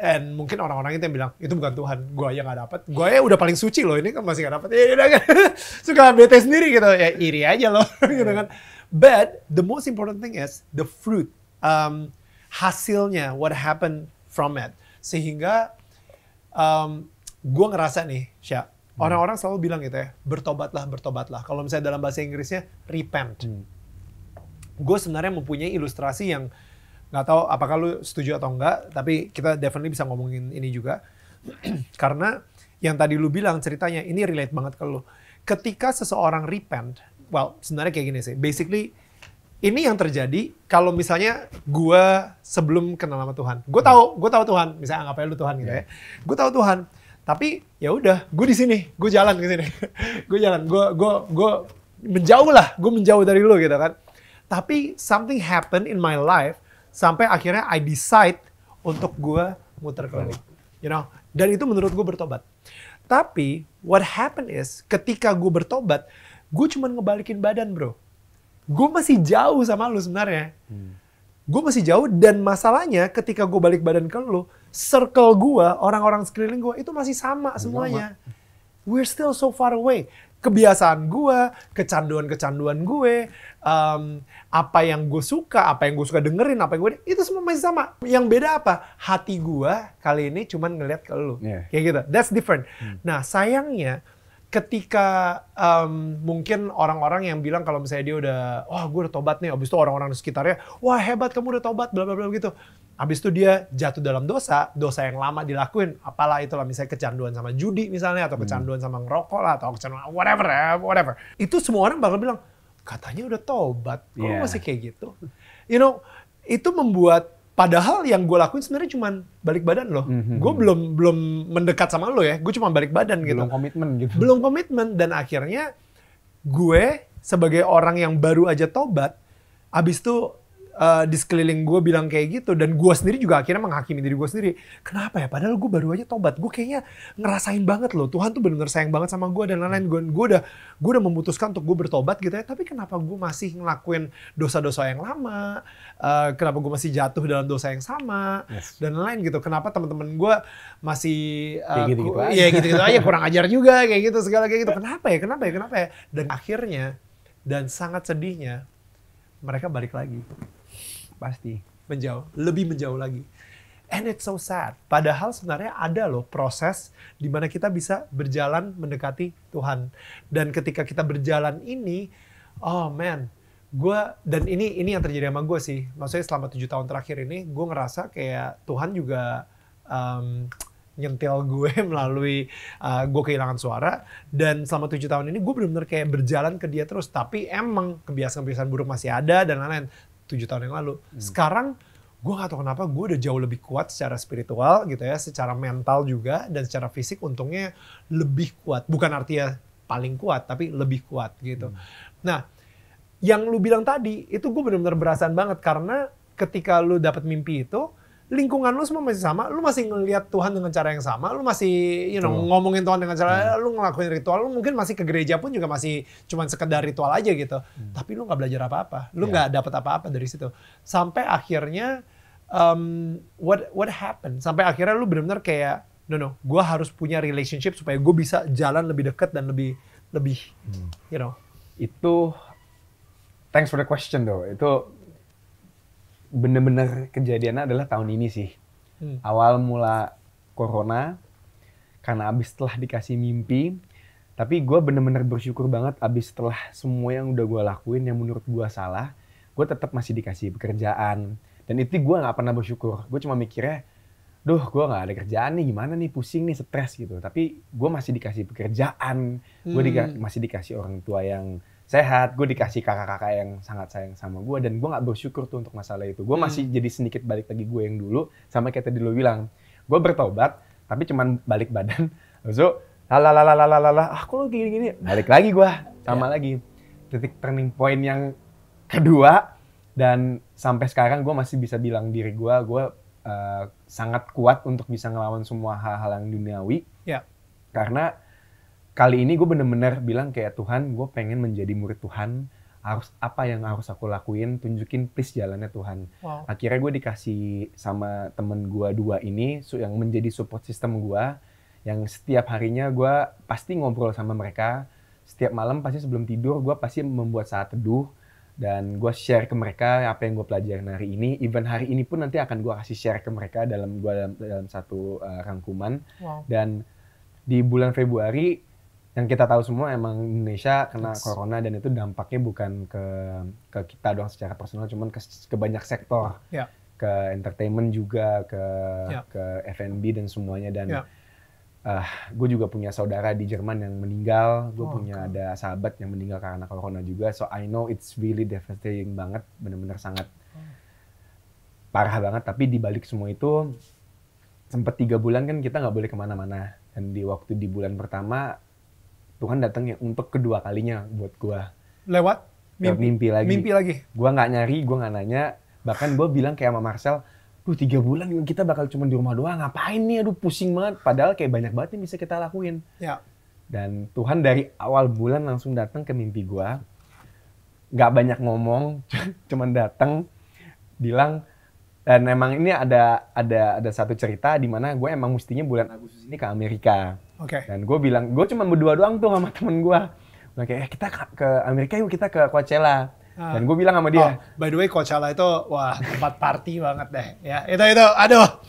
And mungkin orang-orang itu yang bilang, itu bukan Tuhan, gue aja gak dapet. Gue ya udah paling suci loh, ini kan masih gak dapet. Ya udah kan, suka bete sendiri gitu. Ya iri aja loh, gitu kan. But the most important thing is the fruit. Hasilnya, what happened from it. Sehingga gue ngerasa nih, Syah, orang-orang selalu bilang gitu ya, bertobatlah. Kalau misalnya dalam bahasa Inggrisnya, repent. Gue sebenarnya mempunyai ilustrasi yang nggak tahu apakah lu setuju atau enggak, tapi kita definitely bisa ngomongin ini juga. Karena yang tadi lu bilang ceritanya, ini relate banget ke lu. Ketika seseorang repent, well, sebenarnya kayak gini sih. Basically, ini yang terjadi kalau misalnya gue sebelum kenal sama Tuhan. Gue tahu Tuhan, misalnya anggap aja lu Tuhan gitu ya. Gue tahu Tuhan, tapi ya udah, gue di sini, gue jalan ke sini. gue menjauh dari lu gitu kan. Tapi something happen in my life, sampai akhirnya I decide untuk gue muter ke lu. You know? Dan itu menurut gue bertobat. Tapi what happened is, ketika gue bertobat, gue cuma ngebalikin badan, bro. Gue masih jauh sama lu sebenarnya. Gue masih jauh, dan masalahnya ketika gue balik badan ke lu, circle gue, orang-orang sekeliling gue, itu masih sama semuanya. We're still so far away. kebiasaan gue, kecanduan-kecanduan gue, apa yang gue suka dengerin, apa yang gue itu semua masih sama. Yang beda apa? Hati gue kali ini cuman ngeliat ke lu, kayak gitu. That's different. Nah sayangnya ketika mungkin orang-orang yang bilang kalau misalnya dia udah, wah gue udah tobat nih, abis itu orang-orang di sekitarnya, wah hebat kamu udah tobat, bla bla bla gitu. Abis itu dia jatuh dalam dosa yang lama dilakuin, apalah itulah misalnya kecanduan sama judi misalnya, atau kecanduan sama ngerokok lah, atau kecanduan whatever. Itu semua orang bakal bilang, katanya udah tobat, kok lu masih kayak gitu? You know, itu membuat, padahal yang gue lakuin sebenarnya cuma balik badan loh. Gue belum mendekat sama lo ya, gue cuma balik badan gitu. Belum komitmen gitu. Belum komitmen, dan akhirnya gue sebagai orang yang baru aja tobat, abis itu di sekeliling gue bilang kayak gitu, dan gue sendiri juga akhirnya menghakimi diri gue sendiri. Kenapa ya? Padahal gue baru aja tobat. Gue kayaknya ngerasain banget loh, Tuhan tuh benar-benar sayang banget sama gue dan lain-lain. Gue udah memutuskan untuk gue bertobat gitu ya. Tapi kenapa gue masih ngelakuin dosa-dosa yang lama? Kenapa gue masih jatuh dalam dosa yang sama? Dan lain-lain gitu. Kenapa teman-teman gue masih gitu-gitu aja, kurang ajar juga kayak gitu, segala kayak gitu. Kenapa ya? Dan akhirnya, dan sangat sedihnya, mereka balik lagi. Pasti. Lebih menjauh lagi. And it's so sad. Padahal sebenarnya ada loh proses di mana kita bisa berjalan mendekati Tuhan. Dan ketika kita berjalan ini, oh man, dan ini yang terjadi sama gue sih. Maksudnya selama 7 tahun terakhir ini, gue ngerasa kayak Tuhan juga nyentil gue melalui gue kehilangan suara. Dan selama 7 tahun ini gue benar-benar kayak berjalan ke dia terus. Tapi emang kebiasaan-kebiasaan buruk masih ada dan lain-lain. 7 tahun yang lalu. Sekarang gue gak tahu kenapa gue udah jauh lebih kuat secara spiritual gitu ya, secara mental juga, dan secara fisik untungnya lebih kuat. Bukan artinya paling kuat, tapi lebih kuat gitu. Nah, yang lu bilang tadi, itu gue benar-benar berasaan banget, karena ketika lu dapat mimpi itu, lingkungan lu semua masih sama, lu masih ngelihat Tuhan dengan cara yang sama, lu masih ngomongin Tuhan dengan cara, lu ngelakuin ritual, lu mungkin masih ke gereja pun juga masih cuman sekedar ritual aja gitu. Tapi lu nggak belajar apa-apa, lu nggak dapat apa-apa dari situ. Sampai akhirnya, what happened? Sampai akhirnya lu benar-benar kayak, no, gue harus punya relationship supaya gue bisa jalan lebih dekat dan lebih, you know. Itu, thanks for the question though. Itu bener-bener kejadiannya adalah tahun ini sih. Awal mula corona, karena abis setelah dikasih mimpi, tapi gue bener-bener bersyukur banget abis setelah semua yang udah gue lakuin yang menurut gue salah, gue tetap masih dikasih pekerjaan. Dan itu gue gak pernah bersyukur. Gue cuma mikirnya, duh gue gak ada kerjaan nih, gimana nih, pusing nih, stres gitu. Tapi gue masih dikasih pekerjaan, gue masih dikasih orang tua yang sehat, gue dikasih kakak-kakak yang sangat sayang sama gue, dan gue gak bersyukur tuh untuk masalah itu. Gue masih jadi sedikit balik lagi gue yang dulu, sama kayak tadi lo bilang, gue bertobat, tapi cuman balik badan, so kok lo gini-gini, balik lagi gue, sama lagi. Titik turning point yang kedua, dan sampai sekarang gue masih bisa bilang diri gue sangat kuat untuk bisa ngelawan semua hal-hal yang duniawi, karena kali ini gue bener-bener bilang kayak, Tuhan, gue pengen menjadi murid Tuhan. Apa yang harus aku lakuin? Tunjukin please jalannya Tuhan. Wow. Akhirnya gue dikasih sama temen gue 2 ini yang menjadi support system gue. Yang setiap harinya gue pasti ngobrol sama mereka. Setiap malam pasti sebelum tidur gue pasti membuat saat teduh. Dan gue share ke mereka apa yang gue pelajarin hari ini. Even hari ini pun nanti akan gue kasih share ke mereka dalam satu rangkuman. Wow. Dan di bulan Februari, yang kita tahu semua emang Indonesia kena corona, dan itu dampaknya bukan ke kita doang secara personal, cuman ke banyak sektor, ke entertainment juga, ke F&B dan semuanya. Dan gue juga punya saudara di Jerman yang meninggal, gue punya ada sahabat yang meninggal karena corona juga, so I know it's really devastating banget, benar-benar sangat parah banget. Tapi di balik semua itu sempat 3 bulan kan kita nggak boleh kemana-mana, dan di bulan pertama Tuhan datang untuk kedua kalinya buat gue. Lewat? Mimpi lagi. Mimpi lagi? Gue gak nyari, gue gak nanya. Bahkan gue bilang kayak sama Marcel, 3 bulan kita bakal cuma di rumah doang, ngapain nih, aduh pusing banget. Padahal kayak banyak banget yang bisa kita lakuin. Ya. Dan Tuhan dari awal bulan langsung datang ke mimpi gue. Gak banyak ngomong, cuman datang, bilang, dan emang ini ada satu cerita di mana gue emang mestinya bulan Agustus ini ke Amerika. Dan gue bilang, gue cuma berdua doang tuh sama temen gue. Bilang kayak kita ke Amerika yuk, kita ke Coachella. Dan gue bilang sama dia, by the way Coachella itu wah tempat party banget deh ya. Itu aduh.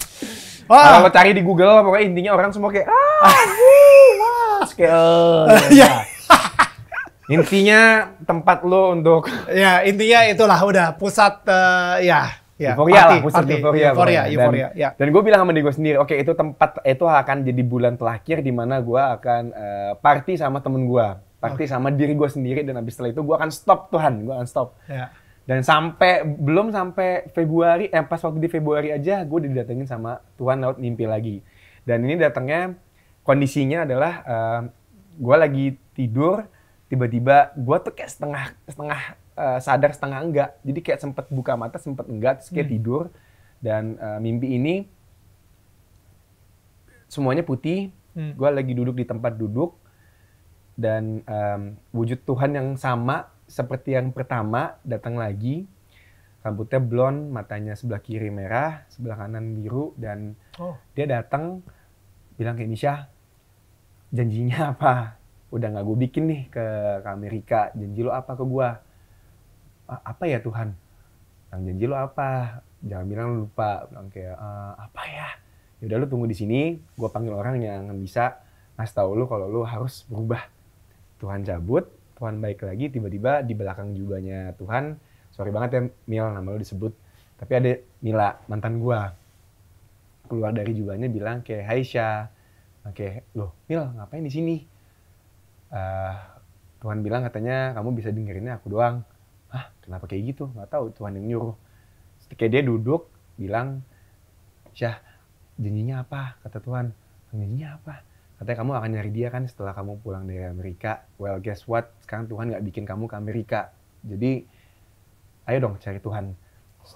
Wah. kalau cari di Google pokoknya intinya orang semua kayak kayak Ya. intinya tempat lo untuk Ya, intinya itulah udah pusat ya euforia lah, pusat party. euforia. Euforia, ya. Dan gue bilang sama diri gue sendiri, oke itu tempat, itu akan jadi bulan terakhir di mana gue akan party sama temen gue. Party sama diri gue sendiri, dan abis setelah itu gue akan stop Tuhan, gue akan stop. Ya. Dan belum sampai Februari, pas waktu di Februari aja gue didatengin sama Tuhan lewat mimpi lagi. Dan ini datangnya, kondisinya adalah gue lagi tidur, tiba-tiba gue tuh kayak setengah sadar setengah enggak. Jadi kayak sempet buka mata, sempet enggak, terus kayak tidur. Dan mimpi ini semuanya putih, gue lagi duduk di tempat duduk, dan wujud Tuhan yang sama seperti yang pertama datang lagi. Rambutnya blond, matanya sebelah kiri merah, sebelah kanan biru, dan dia datang bilang kayak, Misha, janjinya apa? Udah nggak gue bikin nih ke Amerika, janji lo apa ke gue? Apa ya Tuhan? Yang janji lo apa? Jangan bilang lo lupa. Bilang kayak, apa ya? Yaudah lo tunggu di sini, gue panggil orang yang bisa ngasih tahu lo kalau lo harus berubah. Tuhan cabut, Tuhan baik lagi, tiba-tiba di belakang jubahnya Tuhan, sorry banget ya Mil, nama lo disebut, tapi ada Mila, mantan gua, keluar dari jubahnya bilang kayak, Hai Syah, kayak, loh Mil ngapain di sini? Tuhan bilang katanya kamu bisa dengerinnya aku doang. Hah, kenapa kayak gitu? Nggak tahu, Tuhan yang nyuruh. Kayak dia duduk, bilang, Syah, janjinya apa? Kata Tuhan, janjinya apa? Katanya kamu akan nyari dia kan setelah kamu pulang dari Amerika. Well, guess what? Sekarang Tuhan nggak bikin kamu ke Amerika. Jadi, ayo dong cari Tuhan.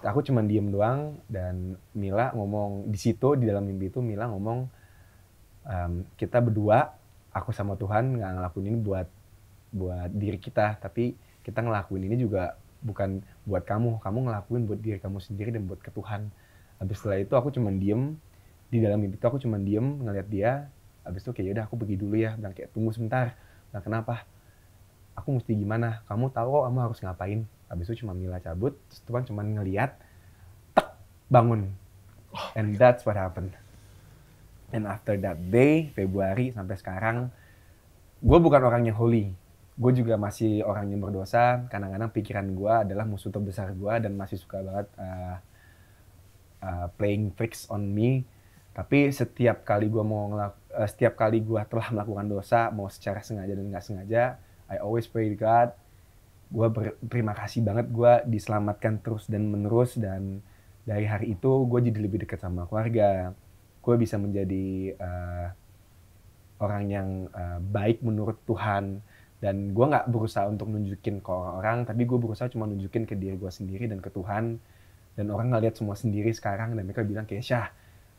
Aku cuma diem doang, dan Mila ngomong di situ, di dalam mimpi itu Mila ngomong, kita berdua, aku sama Tuhan nggak ngelakuin ini buat diri kita, tapi kita ngelakuin ini juga bukan buat kamu ngelakuin buat diri kamu sendiri dan buat ke Tuhan. Habis setelah itu aku cuma diem, di dalam mimpi itu aku cuma diem ngeliat dia. Habis itu kayak, yaudah aku pergi dulu ya. Bilang kayak, tunggu sebentar. Nah kenapa? Aku mesti gimana? Kamu tahu kok kamu harus ngapain. Habis itu cuma Mila cabut, terus Tuhan cuma ngeliat, tek, bangun. And that's what happened. And after that day, Februari sampai sekarang, gue bukan orang yang holy. Gue juga masih orang yang berdosa. Kadang-kadang pikiran gue adalah musuh terbesar gue, dan masih suka banget playing tricks on me. Tapi setiap kali gue telah melakukan dosa, mau secara sengaja dan nggak sengaja, I always pray to God. Gue berterima kasih banget gue diselamatkan terus dan menerus, dan dari hari itu gue jadi lebih dekat sama keluarga. Gue bisa menjadi orang yang baik menurut Tuhan, dan gue nggak berusaha untuk nunjukin ke orang, tapi gue berusaha cuma nunjukin ke diri gue sendiri dan ke Tuhan. Dan orang ngeliat semua sendiri sekarang, dan mereka bilang kayak, Syah,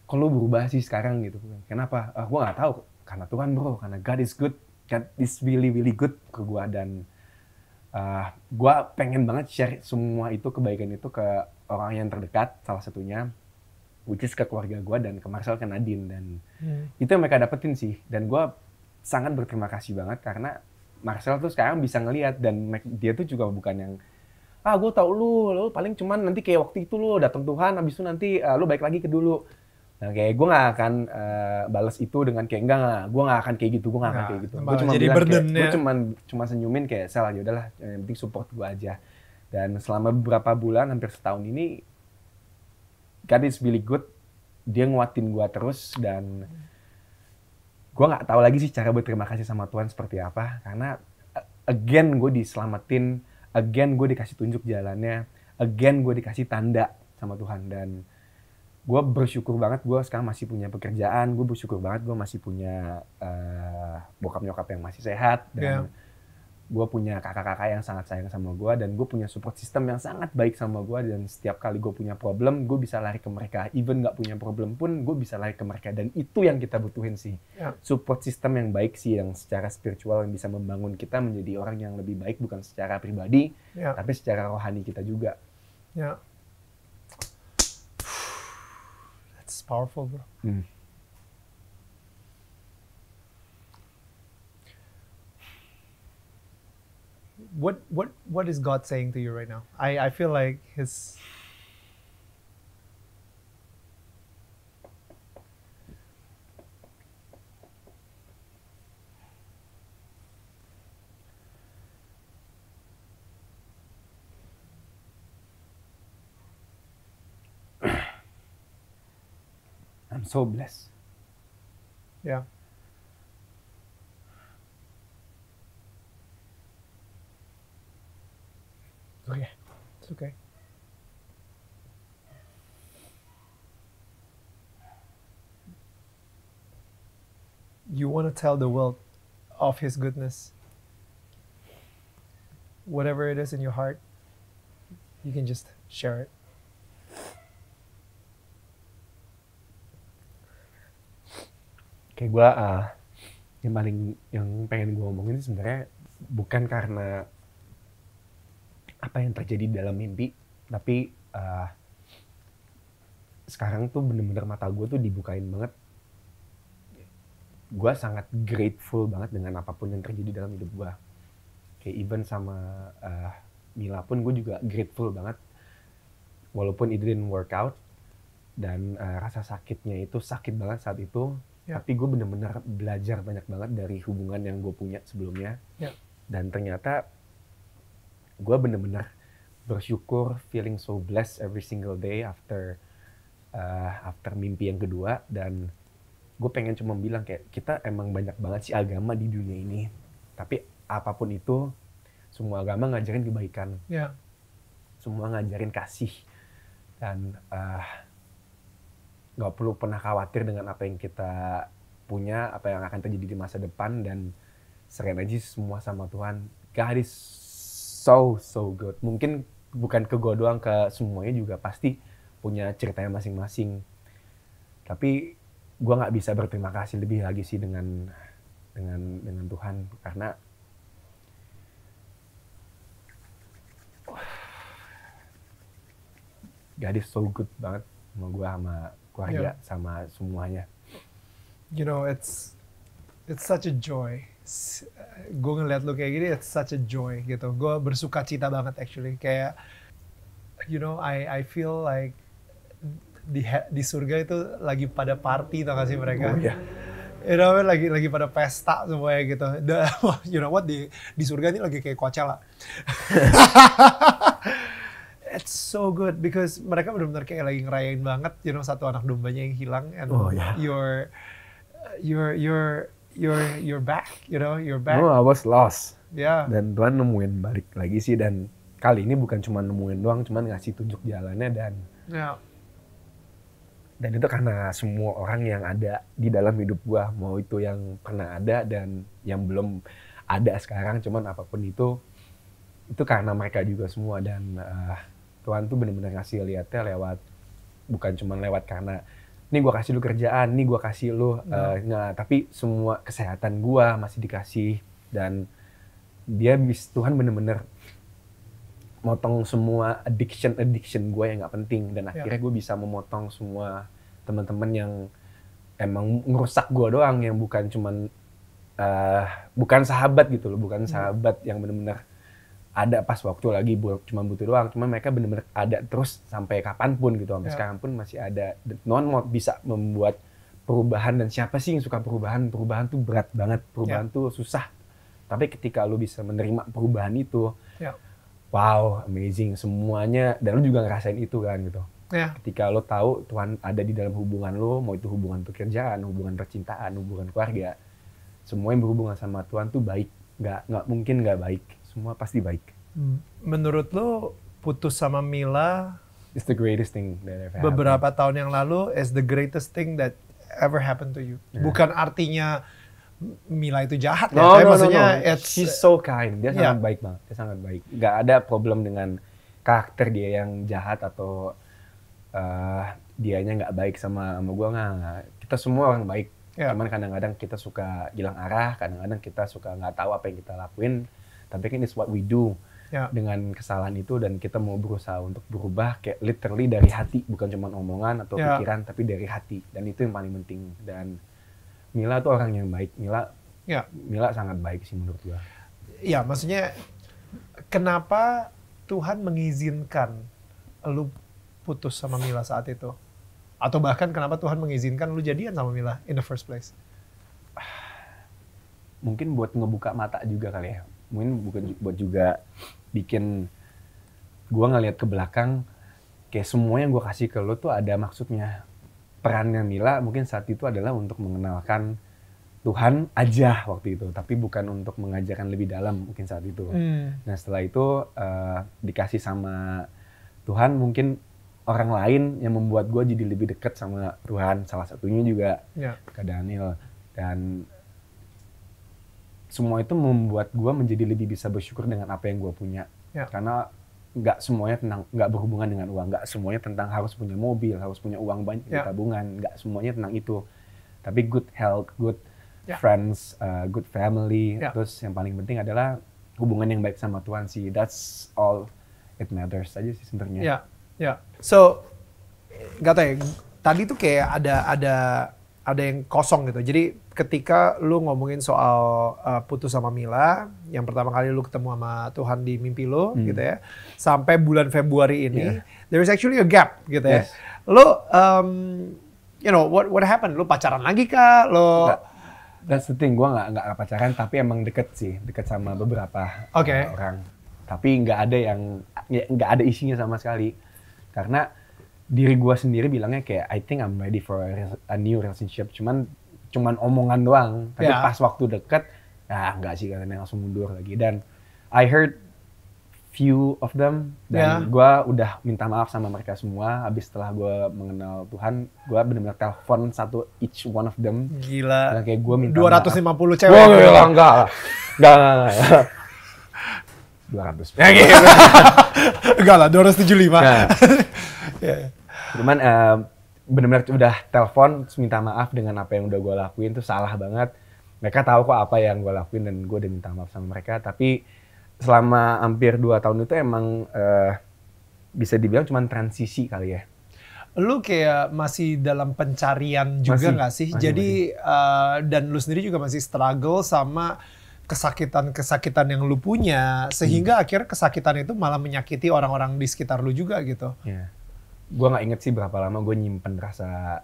kok lo berubah sih sekarang gitu. Kenapa? Gue nggak tahu. Karena Tuhan bro, karena God is good. God is really really good ke gue. Dan gue pengen banget share semua itu, kebaikan itu ke orang yang terdekat, salah satunya which is ke keluarga gue dan ke Marcel, ke Nadine. Dan itu yang mereka dapetin sih. Dan gue sangat berterima kasih banget karena Marcel tuh sekarang bisa ngelihat, dan dia tuh juga bukan yang gue tau lu paling cuman nanti kayak waktu itu lu datang Tuhan, habis itu nanti lu balik lagi ke dulu. Nah kayak gue gak akan balas itu dengan kayak enggak, gue gak akan kayak gitu, gue gak akan kayak gitu. Gue cuma bilang kayak, gue cuma senyumin kayak, Sel, yaudahlah, yang penting support gue aja. Dan selama beberapa bulan, hampir setahun ini, God is really good. Dia nguatin gue terus, dan gue gak tahu lagi sih cara berterima kasih sama Tuhan seperti apa. Karena again gue diselamatin, again gue dikasih tunjuk jalannya, again gue dikasih tanda sama Tuhan. Dan gue bersyukur banget gue sekarang masih punya pekerjaan, gue bersyukur banget gue masih punya bokap nyokap yang masih sehat, dan gue punya kakak-kakak yang sangat sayang sama gue, dan gue punya support system yang sangat baik sama gue. Dan setiap kali gue punya problem, gue bisa lari ke mereka. Even gak punya problem pun, gue bisa lari ke mereka. Dan itu yang kita butuhin sih. Support system yang baik sih, yang secara spiritual, yang bisa membangun kita menjadi orang yang lebih baik, bukan secara pribadi, tapi secara rohani kita juga. That's powerful, bro. what is God saying to you right now? I feel like his I'm so blessed. yeah. Okay. It's okay. You want to tell the world of his goodness. Whatever it is in your heart, you can just share it. Kayak gue yang pengen gue omongin sebenarnya bukan karena apa yang terjadi di dalam mimpi, tapi sekarang tuh bener-bener mata gue tuh dibukain banget. Gue sangat grateful banget dengan apapun yang terjadi dalam hidup gue. Kayak even sama Mila pun gue juga grateful banget. Walaupun it didn't work out dan rasa sakitnya itu sakit banget saat itu. Ya. Tapi gue bener-bener belajar banyak banget dari hubungan yang gue punya sebelumnya. Ya. Dan ternyata gue bener-bener bersyukur, feeling so blessed every single day after mimpi yang kedua. Dan gue pengen cuma bilang kayak kita emang banyak banget sih agama di dunia ini. Tapi apapun itu, semua agama ngajarin kebaikan. Yeah. Semua ngajarin kasih. Dan nggak perlu pernah khawatir dengan apa yang kita punya, apa yang akan terjadi di masa depan, dan serahin aja semua sama Tuhan. God is so good. Mungkin bukan ke gue doang, ke semuanya juga pasti punya ceritanya masing-masing. Tapi gue nggak bisa berterima kasih lebih lagi sih dengan Tuhan, karena God is so good banget sama gue, sama keluarga, sama semuanya. You know, it's such a joy. Gue ngeliat lu kayak gini, it's such a joy gitu. Gue bersuka cita banget actually. Kayak, you know, I feel like di surga itu lagi pada party, tau gak sih mereka? Oh iya. You know, lagi pada pesta semuanya gitu. You know what, di surga ini lagi kayak Coachella. It's so good because mereka benar-benar kayak lagi ngerayain banget, you know, satu anak dombanya yang hilang, and you're back, you know, you're back. No, I was lost. Yeah. Dan Tuhan nemuin balik lagi sih, dan kali ini bukan cuma nemuin doang, cuman ngasih tunjuk jalannya, dan itu karena semua orang yang ada di dalam hidup gua, mau itu yang pernah ada dan yang belum ada sekarang, cuman apapun itu karena mereka juga semua. Dan Tuhan tuh benar-benar ngasih lihatnya lewat, bukan cuma lewat karena ini gue kasih lu kerjaan, ini gue kasih lu, tapi semua kesehatan gue masih dikasih. Dan Tuhan benar-benar motong semua addiction gue yang nggak penting, dan akhirnya gue bisa memotong semua teman-teman yang emang ngerusak gue doang, yang bukan cuman bukan sahabat gitu loh, bukan sahabat yang benar-benar ada pas waktu lagi cuma butuh doang, cuman mereka benar-benar ada terus sampai kapanpun gitu, sampai sekarang pun masih ada. Non mau bisa membuat perubahan, dan siapa sih yang suka perubahan? Perubahan tuh berat banget, perubahan tuh susah. Tapi ketika lu bisa menerima perubahan itu, wow, amazing semuanya, dan lu juga ngerasain itu kan gitu. Ketika lu tahu Tuhan ada di dalam hubungan lu, mau itu hubungan pekerjaan, hubungan percintaan, hubungan keluarga, semua yang berhubungan sama Tuhan tuh baik, nggak mungkin nggak baik. Semua pasti baik. Menurut lo putus sama Mila it's the greatest thing that ever happened. Beberapa tahun yang lalu is the greatest thing that ever happened to you. Bukan artinya Mila itu jahat ya, tapi maksudnya she's so kind. Dia sangat baik banget. Dia sangat baik. Gak ada problem dengan karakter dia yang jahat atau dianya nggak baik sama gue, nggak. Kita semua orang baik. Cuman kadang-kadang kita suka hilang arah, kadang-kadang kita suka nggak tahu apa yang kita lakuin. Tapi kan it's what we do dengan kesalahan itu, dan kita mau berusaha untuk berubah kayak literally dari hati, bukan cuma omongan atau pikiran, tapi dari hati. Dan itu yang paling penting. Dan Mila tuh orang yang baik. Mila sangat baik sih menurut gua. Iya, maksudnya kenapa Tuhan mengizinkan lu putus sama Mila saat itu? Atau bahkan kenapa Tuhan mengizinkan lu jadian sama Mila in the first place? Mungkin buat ngebuka mata juga kali ya. Mungkin buat juga bikin gue ngeliat ke belakang, kayak semua yang gue kasih ke lo tuh ada maksudnya. Perannya Mila mungkin saat itu adalah untuk mengenalkan Tuhan aja waktu itu, tapi bukan untuk mengajarkan lebih dalam mungkin saat itu. Nah setelah itu dikasih sama Tuhan, mungkin orang lain yang membuat gue jadi lebih dekat sama Tuhan. Salah satunya juga Kak Daniel. Dan semua itu membuat gue menjadi lebih bisa bersyukur dengan apa yang gue punya. Karena nggak semuanya nggak berhubungan dengan uang, nggak semuanya tentang harus punya mobil, harus punya uang banyak di tabungan, nggak semuanya tentang itu. Tapi good health, good friends, good family, terus yang paling penting adalah hubungan yang baik sama Tuhan sih. That's all it matters aja sih sebenarnya. So, nggak tahu ya, tadi tuh kayak ada yang kosong gitu. Jadi ketika lu ngomongin soal putus sama Mila, yang pertama kali lu ketemu sama Tuhan di mimpi lu gitu ya, sampai bulan Februari ini, there is actually a gap gitu ya. Lu, you know, what happened? Lu pacaran lagi kah? Lu That's the thing, gue nggak pacaran, tapi emang deket sama beberapa orang. Tapi nggak ada isinya sama sekali, karena diri gue sendiri bilangnya kayak I think I'm ready for a new relationship. Cuman omongan doang. Tapi pas waktu deket, nggak sih, katanya langsung mundur lagi. Dan I heard few of them, dan gue udah minta maaf sama mereka semua. Habis setelah gue mengenal Tuhan, gue benar-benar telepon satu each one of them. Gila. Dan kayak gue minta 250 maaf. cewek. Wah, enggak. 200. Ya gitu. Enggak lah, 275. Nah, cuman benar-benar udah telepon terus minta maaf dengan apa yang udah gue lakuin, tuh salah banget. Mereka tahu kok apa yang gue lakuin, dan gue udah minta maaf sama mereka. Tapi selama hampir 2 tahun itu emang bisa dibilang cuman transisi kali ya. Lu kayak masih dalam pencarian juga nggak sih? Jadi dan lu sendiri juga masih struggle sama kesakitan yang lu punya, sehingga akhirnya kesakitan itu malah menyakiti orang-orang di sekitar lu juga gitu. Gue nggak inget sih berapa lama gue nyimpen rasa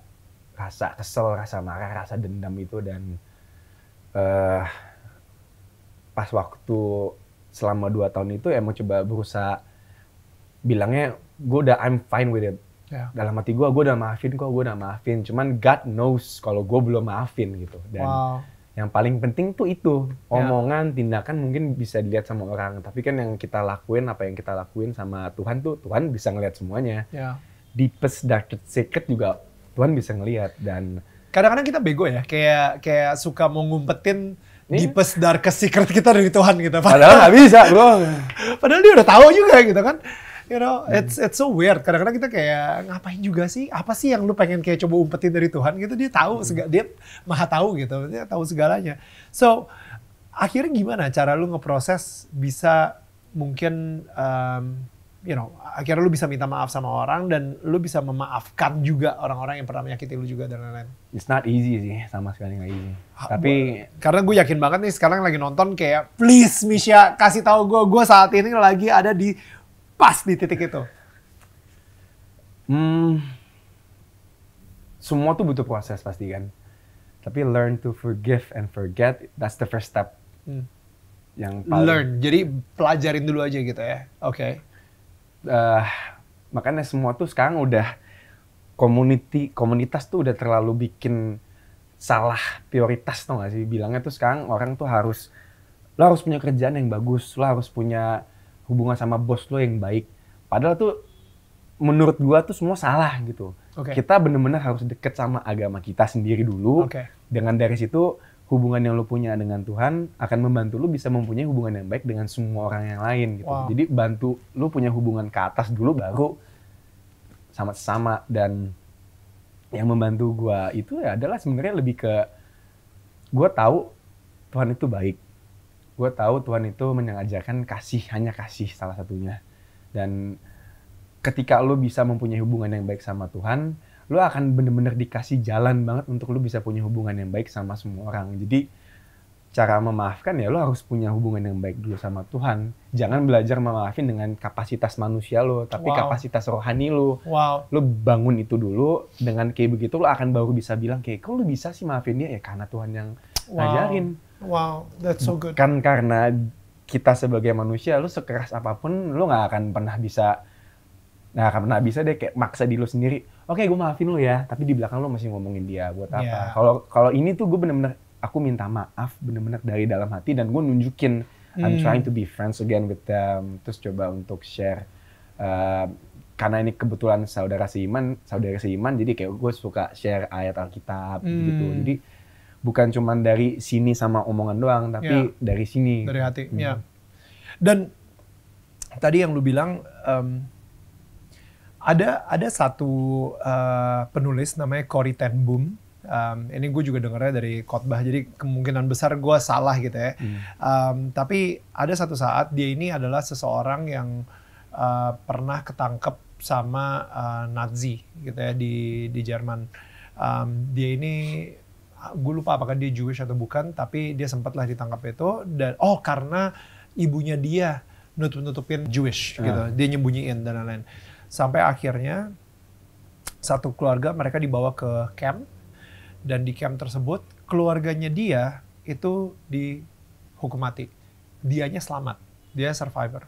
kesel, rasa marah, rasa dendam itu. Dan pas waktu selama 2 tahun itu emang coba berusaha bilangnya I'm fine with it. Dalam hati gue udah maafin. Cuman God knows kalau gue belum maafin gitu. Dan yang paling penting tuh itu, omongan, tindakan mungkin bisa dilihat sama orang. Tapi kan yang kita lakuin, apa yang kita lakuin sama Tuhan tuh, Tuhan bisa ngelihat semuanya. Deepest, darkest secret juga Tuhan bisa ngelihat. Dan kadang-kadang kita bego ya, kayak suka mau ngumpetin deepest, darkest secret kita dari Tuhan gitu. Padahal nggak bisa, bro. Padahal dia udah tahu juga gitu kan. You know, it's so weird. Kadang-kadang kita kayak ngapain juga sih? Apa sih yang lu pengen kayak coba umpetin dari Tuhan gitu? Dia tahu, dia maha tahu gitu. Dia tahu segalanya. So, akhirnya gimana cara lu ngeproses bisa mungkin, you know, akhirnya lu bisa minta maaf sama orang dan lu bisa memaafkan juga orang-orang yang pernah menyakiti lu juga dan lain-lain. It's not easy sih, sama sekali nggak easy. Tapi karena gue yakin banget nih sekarang lagi nonton kayak, please Misha kasih tahu gue saat ini lagi ada di pas di titik itu. Semua tuh butuh proses pasti kan. Tapi learn to forgive and forget, that's the first step. Yang paling learn, jadi pelajarin dulu aja gitu ya. Oke. Makanya semua tuh sekarang udah komunitas tuh udah terlalu bikin salah prioritas, tau gak sih? Bilangnya tuh sekarang orang tuh lo harus punya kerjaan yang bagus, lo harus punya hubungan sama bos lo yang baik. Padahal tuh menurut gua tuh semua salah gitu. Kita bener-bener harus deket sama agama kita sendiri dulu. Dengan dari situ hubungan yang lo punya dengan Tuhan akan membantu lo bisa mempunyai hubungan yang baik dengan semua orang yang lain gitu. Jadi bantu lo punya hubungan ke atas dulu, baru sama sesama. Dan yang membantu gua itu ya adalah sebenarnya lebih ke gua tahu Tuhan itu baik. Gue tahu Tuhan itu mengajarkan kasih, hanya kasih salah satunya. Dan ketika lo bisa mempunyai hubungan yang baik sama Tuhan, lo akan bener-bener dikasih jalan banget untuk lo bisa punya hubungan yang baik sama semua orang. Jadi cara memaafkan ya lo harus punya hubungan yang baik dulu sama Tuhan. Jangan belajar memaafin dengan kapasitas manusia lo, tapi kapasitas rohani lo. Lo bangun itu dulu, dengan kayak begitu lo akan baru bisa bilang kayak, kok lo bisa sih maafin dia? Ya karena Tuhan yang ngajarin. Wow, that's so good. Kan karena kita sebagai manusia, lo sekeras apapun lo nggak akan pernah bisa deh kayak maksa diri lo sendiri. Oke, gue maafin lo ya, tapi di belakang lo masih ngomongin dia buat apa? Kalau ini tuh gue bener-bener aku minta maaf bener-bener dari dalam hati dan gue nunjukin I'm trying to be friends again with them. Terus coba untuk share karena ini kebetulan saudara seiman, jadi kayak gue suka share ayat Alkitab gitu. Jadi bukan cuma dari sini sama omongan doang, tapi dari sini. Dari hati, ya. Dan tadi yang lu bilang ada satu penulis namanya Corrie ten Boom. Ini gue juga dengarnya dari khotbah, jadi kemungkinan besar gue salah gitu ya. Tapi ada satu saat dia ini adalah seseorang yang pernah ketangkep sama Nazi gitu ya di Jerman. Dia ini gue lupa apakah dia Jewish atau bukan, tapi dia sempatlah ditangkap itu dan karena ibunya dia nutupin Jewish gitu, dia nyembunyiin dan lain-lain. Sampai akhirnya satu keluarga mereka dibawa ke camp, dan di camp tersebut keluarganya dia itu dihukum mati. Dianya selamat, dia survivor.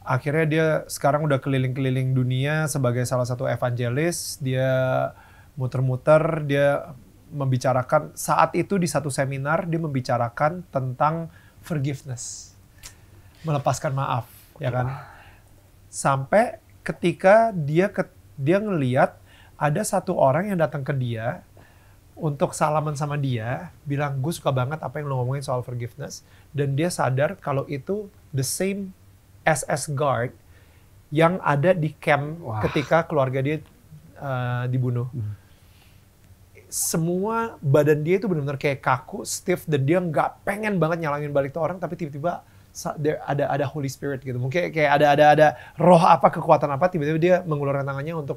Akhirnya dia sekarang udah keliling-keliling dunia sebagai salah satu evangelis. Dia muter-muter, dia membicarakan, saat itu di satu seminar dia membicarakan tentang forgiveness, melepaskan maaf, ya kan? Sampai ketika dia ngeliat ada satu orang yang datang ke dia untuk salaman sama dia, bilang gue suka banget apa yang lo ngomongin soal forgiveness, dan dia sadar kalau itu the same SS guard yang ada di camp ketika keluarga dia dibunuh. Semua badan dia itu benar-benar kayak kaku, stiff, dan dia nggak pengen banget nyalangin balik tuh orang, tapi tiba-tiba ada Holy Spirit gitu. Mungkin kayak ada roh apa, kekuatan apa, tiba-tiba dia mengulurkan tangannya untuk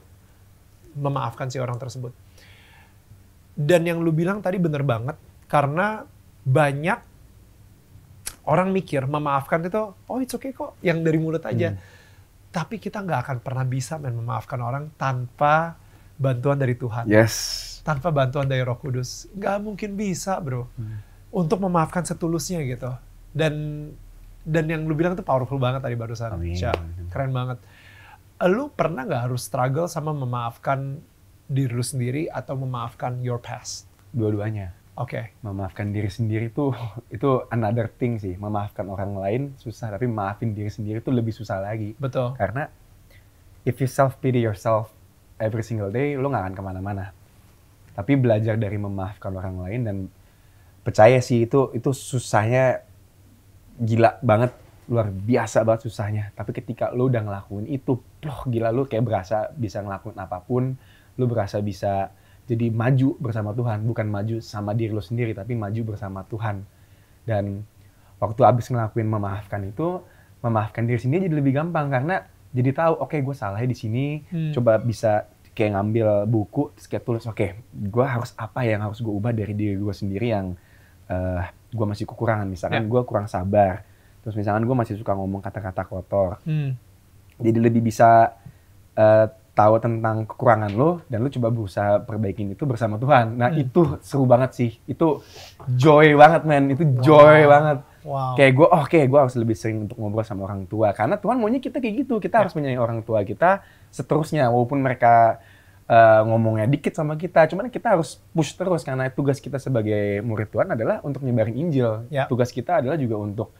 memaafkan si orang tersebut. Dan yang lu bilang tadi bener banget, karena banyak orang mikir memaafkan itu, it's okay kok, yang dari mulut aja. Tapi kita nggak akan pernah bisa memaafkan orang tanpa bantuan dari Tuhan. Yes. Tanpa bantuan dari Roh Kudus. Nggak mungkin bisa, bro. Untuk memaafkan setulusnya gitu. Dan yang lu bilang itu powerful banget tadi barusan. Keren banget. Lu pernah nggak harus struggle sama memaafkan diri lu sendiri atau memaafkan your past? Dua-duanya. Oke. Memaafkan diri sendiri itu another thing sih. Memaafkan orang lain susah, tapi maafin diri sendiri itu lebih susah lagi. Betul. Karena if you self-pity yourself every single day, lu nggak akan kemana-mana. Tapi belajar dari memaafkan orang lain, dan percaya sih itu susahnya gila banget, luar biasa banget susahnya. Tapi ketika lu udah ngelakuin itu, gila, lu kayak berasa bisa ngelakuin apapun, lu berasa bisa jadi maju bersama Tuhan, bukan maju sama diri lu sendiri, tapi maju bersama Tuhan. Dan waktu abis ngelakuin memaafkan itu, memaafkan diri sendiri jadi lebih gampang, karena jadi tahu, oke, gue salahnya di sini, coba bisa kayak ngambil buku, terus kayak tulis, oke, gue harus apa yang harus gue ubah dari diri gue sendiri yang gue masih kekurangan. Misalkan gue kurang sabar, terus misalkan gue masih suka ngomong kata-kata kotor. Jadi lebih bisa tahu tentang kekurangan lo, dan lo coba berusaha perbaikin itu bersama Tuhan. Nah itu seru banget sih, itu joy banget man, itu joy banget. Kayak gue harus lebih sering untuk ngobrol sama orang tua, karena Tuhan maunya kita kayak gitu, kita harus menyayangi orang tua kita seterusnya, walaupun mereka ngomongnya dikit sama kita, cuman kita harus push terus, karena tugas kita sebagai murid Tuhan adalah untuk nyebarin Injil. Tugas kita adalah juga untuk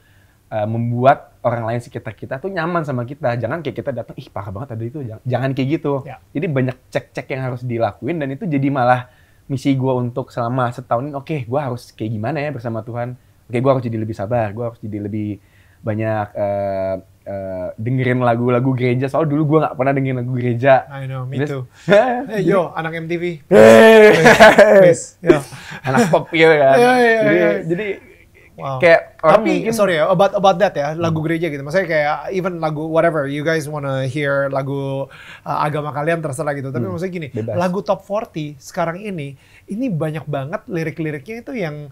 membuat orang lain sekitar kita tuh nyaman sama kita. Jangan kayak kita datang, parah banget ada itu, jangan kayak gitu. Jadi banyak cek-cek yang harus dilakuin, dan itu jadi malah misi gue untuk selama setahun ini, oke, gue harus kayak gimana ya bersama Tuhan. Oke, gue harus jadi lebih sabar, gue harus jadi lebih banyak dengerin lagu-lagu gereja. Soalnya dulu gue gak pernah dengerin lagu gereja. I know, me too. Yo, anak MTV. Please. Anak pop gitu kan. Jadi kayak tapi mungkin, sorry ya, about that ya, lagu gereja gitu. Maksudnya kayak even lagu whatever you guys wanna hear, lagu agama kalian terserah gitu. Tapi maksudnya gini, bebas. Lagu top 40 sekarang ini banyak banget lirik-liriknya itu yang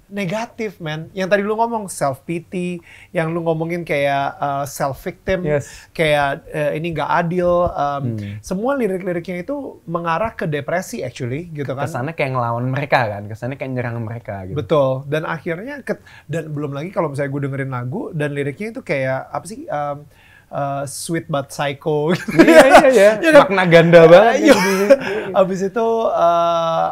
negatif, man. Yang tadi lu ngomong self pity, yang lu ngomongin kayak self victim, kayak ini nggak adil. Semua lirik-liriknya itu mengarah ke depresi actually, gitu kan? Kesannya kayak ngelawan mereka kan, kesannya kayak nyerang mereka. Gitu. Betul. Dan akhirnya dan belum lagi kalau misalnya gue dengerin lagu dan liriknya itu kayak apa sih? Sweet but psycho. Iya. Makna ganda banget. Abis itu,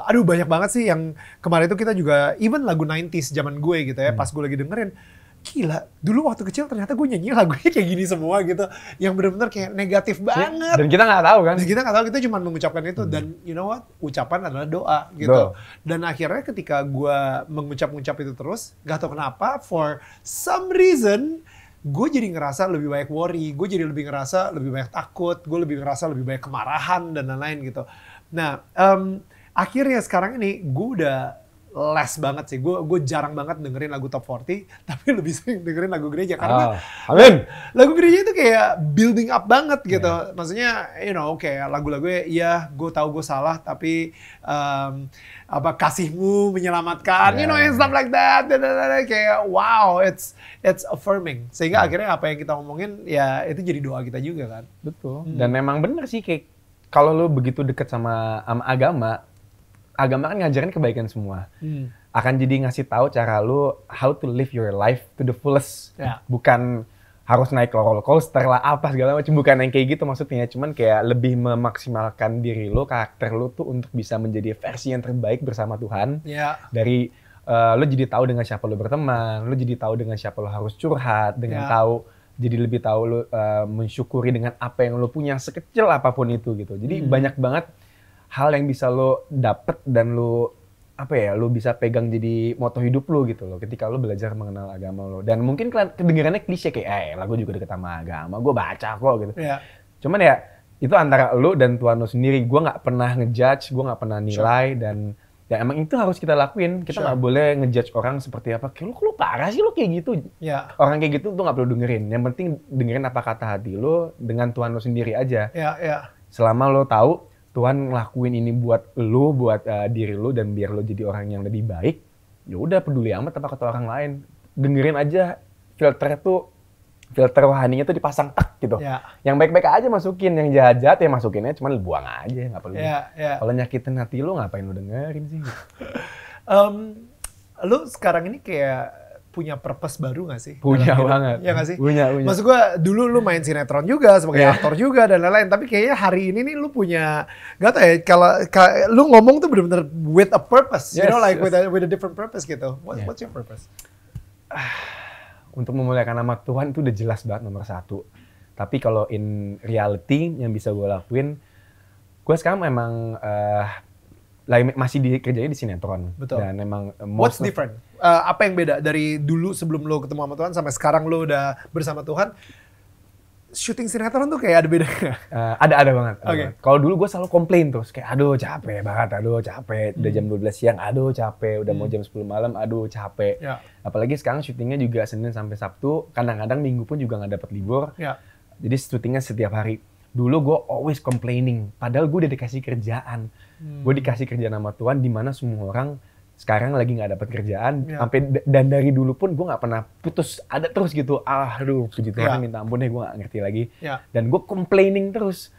aduh banyak banget sih yang kemarin itu kita juga, even lagu 90s zaman gue gitu ya, pas gue lagi dengerin, gila, dulu waktu kecil ternyata gue nyanyi lagunya kayak gini semua gitu, yang bener-bener kayak negatif banget. Dan kita nggak tahu kan? Kita nggak tahu, kita cuma mengucapkan itu, dan you know what, ucapan adalah doa gitu. Dan akhirnya ketika gue mengucap-ngucap itu terus, gak tahu kenapa, for some reason, gue jadi ngerasa lebih banyak worry, gue jadi lebih ngerasa lebih banyak takut, gue lebih ngerasa lebih banyak kemarahan dan lain-lain gitu. Nah, akhirnya sekarang ini gue udah less banget sih. Gue jarang banget dengerin lagu top 40, tapi lebih sering dengerin lagu gereja karena lagu gereja itu kayak building up banget gitu. Maksudnya, you know, kayak lagu-lagunya, iya, gue tahu gue salah, tapi apa kasihmu menyelamatkan, you know, and stuff like that. Kayak wow, it's affirming. Sehingga akhirnya apa yang kita ngomongin, ya itu jadi doa kita juga kan. Betul. Dan memang bener sih, kayak kalau lu begitu deket sama agama kan ngajarin kebaikan semua. Akan jadi ngasih tahu cara lu how to live your life to the fullest. Bukan harus naik roller coaster lah apa segala macam, bukan yang kayak gitu maksudnya. Cuman kayak lebih memaksimalkan diri lu, karakter lu tuh untuk bisa menjadi versi yang terbaik bersama Tuhan. Dari lu jadi tahu dengan siapa lu berteman, lu jadi tahu dengan siapa lu harus curhat, dengan tahu jadi lebih tahu lu mensyukuri dengan apa yang lu punya sekecil apapun itu gitu. Jadi banyak banget hal yang bisa lo dapet dan lo lu bisa pegang jadi moto hidup lo gitu loh ketika lo belajar mengenal agama lo. Dan mungkin kedengarannya klise kayak lagu juga deket sama agama, gue baca kok gitu. Cuman ya itu antara lo dan Tuhan lo sendiri. Gue nggak pernah ngejudge, gue nggak pernah nilai, dan ya emang itu harus kita lakuin. Kita nggak boleh ngejudge orang seperti apa. Kayak lu parah sih lo kayak gitu. Orang kayak gitu tuh nggak perlu dengerin. Yang penting dengerin apa kata hati lo dengan Tuhan lo sendiri aja. Selama lo tahu Tuhan ngelakuin ini buat lu, buat diri lu, dan biar lu jadi orang yang lebih baik, ya udah peduli amat apa kata orang lain. Dengerin aja, filter rohaninya tuh dipasang tak gitu. Yang baik-baik aja masukin, yang jahat-jahat ya masukinnya cuman buang aja, nggak perlu. Kalau nyakitin hati lu ngapain lu dengerin sih? Lu sekarang ini kayak punya purpose baru gak sih? Punya banget. Iya gak sih? Punya. Maksud gue, dulu lu main sinetron juga, sebagai aktor juga, dan lain-lain. Tapi kayaknya hari ini nih lu punya, gak tau ya, kalau lu ngomong tuh bener-bener with a purpose. You know, like with a different purpose gitu. What's your purpose? Untuk memuliakan nama Tuhan itu udah jelas banget nomor satu. Tapi kalau in reality, yang bisa gue lakuin, gue sekarang memang masih kerjanya di sinetron. Betul. Dan memang what's different? Apa yang beda dari dulu sebelum lo ketemu sama Tuhan sampai sekarang lo udah bersama Tuhan? Syuting sinetron tuh kayak ada bedanya? Ada banget. Kalau dulu gue selalu komplain terus kayak aduh capek banget, udah jam 12 siang, aduh capek, udah mau jam 10 malam, aduh capek. Apalagi sekarang syutingnya juga Senin sampai Sabtu, kadang-kadang Minggu pun juga nggak dapat libur. Jadi syutingnya setiap hari. Dulu gue always complaining, padahal gue udah dikasih kerjaan. Gue dikasih kerjaan sama Tuhan, di mana semua orang sekarang lagi nggak dapat kerjaan. Dan dari dulu pun gue nggak pernah putus, ada terus gitu. Aduh, puji Tuhan, minta ampun deh, gue nggak ngerti lagi. Dan gue complaining terus.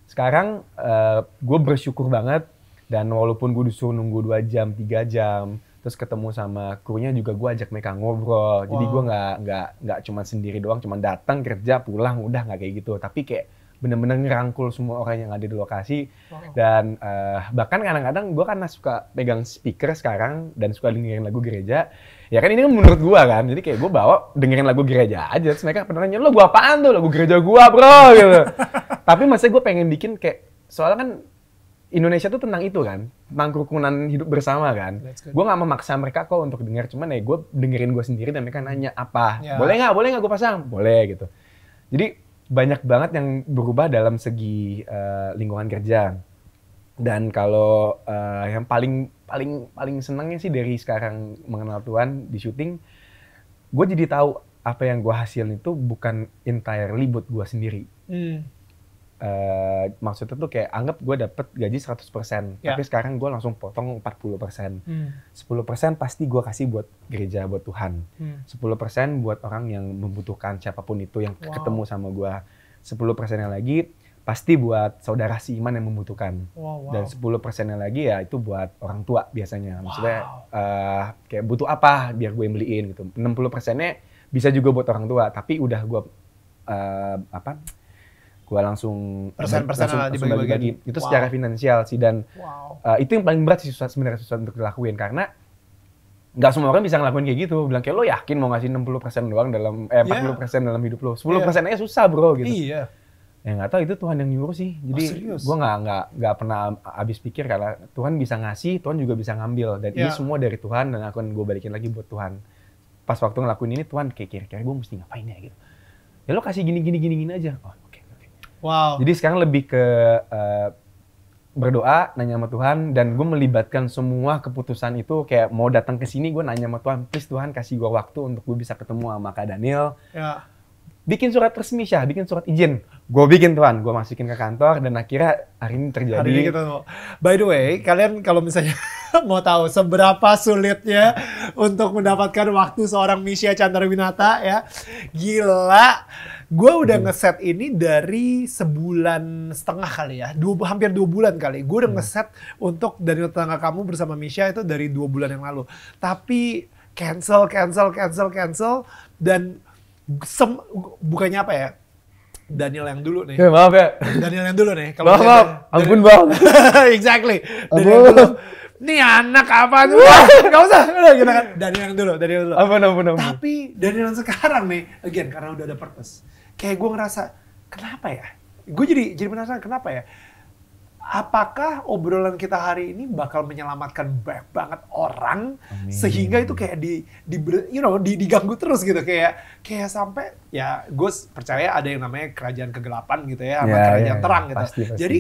Sekarang gue bersyukur banget, dan walaupun gue disuruh nunggu 2 jam, 3 jam, terus ketemu sama krunya juga gue ajak mereka ngobrol. Jadi gue nggak cuma sendiri doang, cuma datang kerja pulang udah, nggak kayak gitu. Tapi kayak bener-bener ngerangkul semua orang yang ada di lokasi. Dan bahkan kadang-kadang gue karena suka pegang speaker sekarang dan suka dengerin lagu gereja, ya kan ini kan menurut gue kan, jadi kayak gue bawa dengerin lagu gereja aja. Terus mereka pernah nanya, lo gue apaan tuh? Lagu gereja gue bro gitu. Tapi maksudnya gue pengen bikin kayak, soalnya kan Indonesia tuh tentang itu kan, tentang kerukunan hidup bersama kan. Gue gak memaksa mereka kok untuk denger, cuman ya gue dengerin gue sendiri dan mereka nanya apa. Boleh nggak gue pasang? Boleh gitu. Jadi banyak banget yang berubah dalam segi lingkungan kerja. Dan kalau yang paling senangnya sih dari sekarang mengenal Tuhan di syuting, gue jadi tahu apa yang gue hasilin itu bukan entirely buat gue sendiri. maksudnya tuh kayak anggap gue dapet gaji 100%, Ya. tapi sekarang gue langsung potong 40%. 10% pasti gue kasih buat gereja, buat Tuhan. 10% buat orang yang membutuhkan, siapapun itu yang Wow. ketemu sama gue. 10%-nya lagi pasti buat saudara seiman yang membutuhkan. Wow. Dan 10%-nya lagi ya itu buat orang tua biasanya. Maksudnya kayak butuh apa biar gue yang beliin gitu. 60%-nya bisa juga buat orang tua, tapi udah gue gue langsung Persen-persen lah langsung dibagi-bagi. bagi. Itu Wow. secara finansial sih, dan Wow. itu yang paling berat sih sebenarnya susah untuk dilakuin, karena nggak semua orang bisa ngelakuin kayak gitu. Bilang kayak lo yakin mau ngasih 60% doang dalam 40% dalam hidup lo. 10% aja susah bro gitu. Iya. Ya nggak tahu, itu Tuhan yang nyuruh sih. Jadi serius? gue nggak pernah habis pikir, karena Tuhan bisa ngasih, Tuhan juga bisa ngambil, dan ini semua dari Tuhan, dan akan gue balikin lagi buat Tuhan. Pas waktu ngelakuin ini Tuhan kayak kira-kira gue mesti ngapain ya gitu. Ya lo kasih gini aja. Oh, oke. Wow. Jadi sekarang lebih ke berdoa, nanya sama Tuhan, dan gue melibatkan semua keputusan itu. Kayak mau datang ke sini gue nanya sama Tuhan, please Tuhan kasih gue waktu untuk gue bisa ketemu sama Kak Daniel. Ya. Bikin surat resmi Syah, bikin surat izin. Gue bikin Tuhan, gue masukin ke kantor, dan akhirnya hari ini terjadi. Hari ini kita mau. By the way, kalian kalau misalnya mau tahu seberapa sulitnya untuk mendapatkan waktu seorang Misha Chandrawinata ya, gila. Gue udah ngeset ini dari sebulan setengah kali ya, hampir 2 bulan kali. Gue udah ngeset untuk Daniel Tetangga Kamu bersama Misha itu dari 2 bulan yang lalu. Tapi cancel, dan bukannya apa ya? Daniel yang dulu nih. Ya, maaf ya. Daniel yang dulu nih. Maaf, ampun bang. Exactly. Daniel yang dulu. Nih anak apa tuh? Gak usah. Udah gitu kan. Daniel yang dulu. Ampun. Tapi Daniel yang sekarang nih, again karena udah ada purpose. Kayak gue ngerasa, kenapa ya? Gue jadi penasaran kenapa ya? Apakah obrolan kita hari ini bakal menyelamatkan banyak banget orang, Amin. sehingga itu kayak diganggu terus gitu, kayak sampai ya gue percaya ada yang namanya kerajaan kegelapan gitu ya, sama kerajaan terang gitu. Pasti. Jadi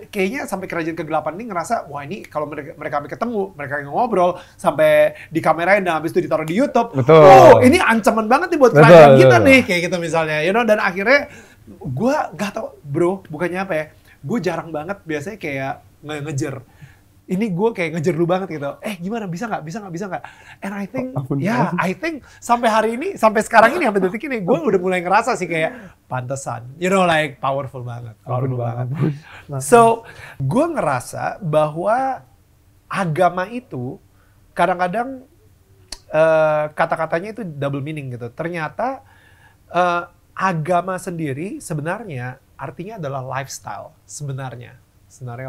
kayaknya sampai kerajaan kegelapan ini ngerasa, wah ini kalau mereka ketemu, mereka ngobrol sampai dikamerain dan habis itu ditaruh di YouTube. Betul. Oh, ini ancaman banget nih buat kerajaan kita nih, kayak gitu misalnya, dan akhirnya gue gak tau, bro, bukannya apa ya? Gue jarang banget biasanya kayak ngejer. Ini gue kayak ngejer lu banget gitu. Gimana, bisa nggak? And I think, I think sampai hari ini, sampai sekarang ini, sampai detik ini, gue udah mulai ngerasa sih kayak pantesan. Like powerful banget. So, gue ngerasa bahwa agama itu kadang-kadang kata-katanya itu double meaning gitu. Ternyata agama sendiri sebenarnya artinya adalah lifestyle sebenarnya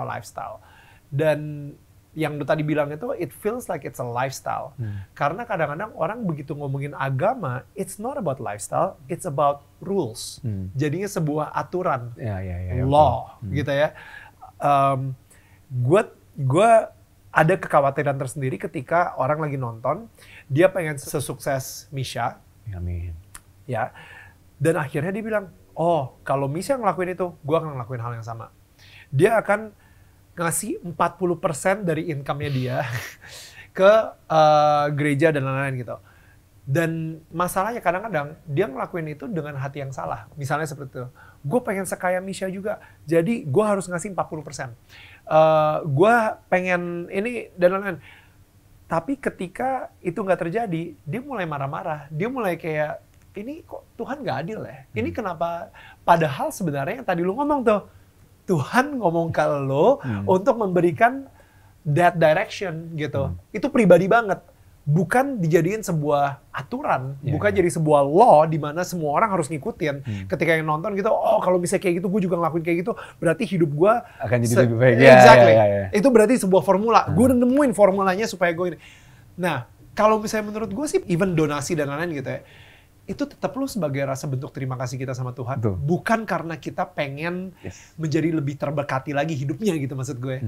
lifestyle. Dan yang lu tadi bilang itu, it feels like it's a lifestyle. Karena kadang-kadang orang begitu ngomongin agama, it's not about lifestyle, it's about rules. Jadinya sebuah aturan, law, gitu ya. Gue ada kekhawatiran tersendiri ketika orang lagi nonton, dia pengen sesukses Misha. Amin. Ya, dan akhirnya dia bilang, oh, kalau Misha ngelakuin itu, gue akan ngelakuin hal yang sama. Dia akan ngasih 40% dari income-nya dia ke gereja dan lain-lain gitu. Dan masalahnya kadang-kadang dia ngelakuin itu dengan hati yang salah. Misalnya seperti itu, gue pengen sekaya Misha juga, jadi gue harus ngasih 40%. Gue pengen ini dan lain-lain. Tapi ketika itu nggak terjadi, dia mulai marah-marah. Dia mulai kayak, ini kok Tuhan gak adil ya? Ini kenapa? Padahal sebenarnya yang tadi lu ngomong tuh, Tuhan ngomong ke lo untuk memberikan that direction gitu. Itu pribadi banget. Bukan dijadiin sebuah aturan, bukan jadi sebuah law di mana semua orang harus ngikutin. Ketika yang nonton gitu, oh kalau bisa kayak gitu, gue juga ngelakuin kayak gitu, berarti hidup gue akan jadi lebih baik. Exactly. Itu berarti sebuah formula. Gue udah nemuin formulanya supaya gue ini. Nah, kalau misalnya menurut gue sih, even donasi dan lain-lain gitu ya, itu tetap lu sebagai rasa bentuk terima kasih kita sama Tuhan. Betul. Bukan karena kita pengen menjadi lebih terberkati lagi hidupnya gitu maksud gue.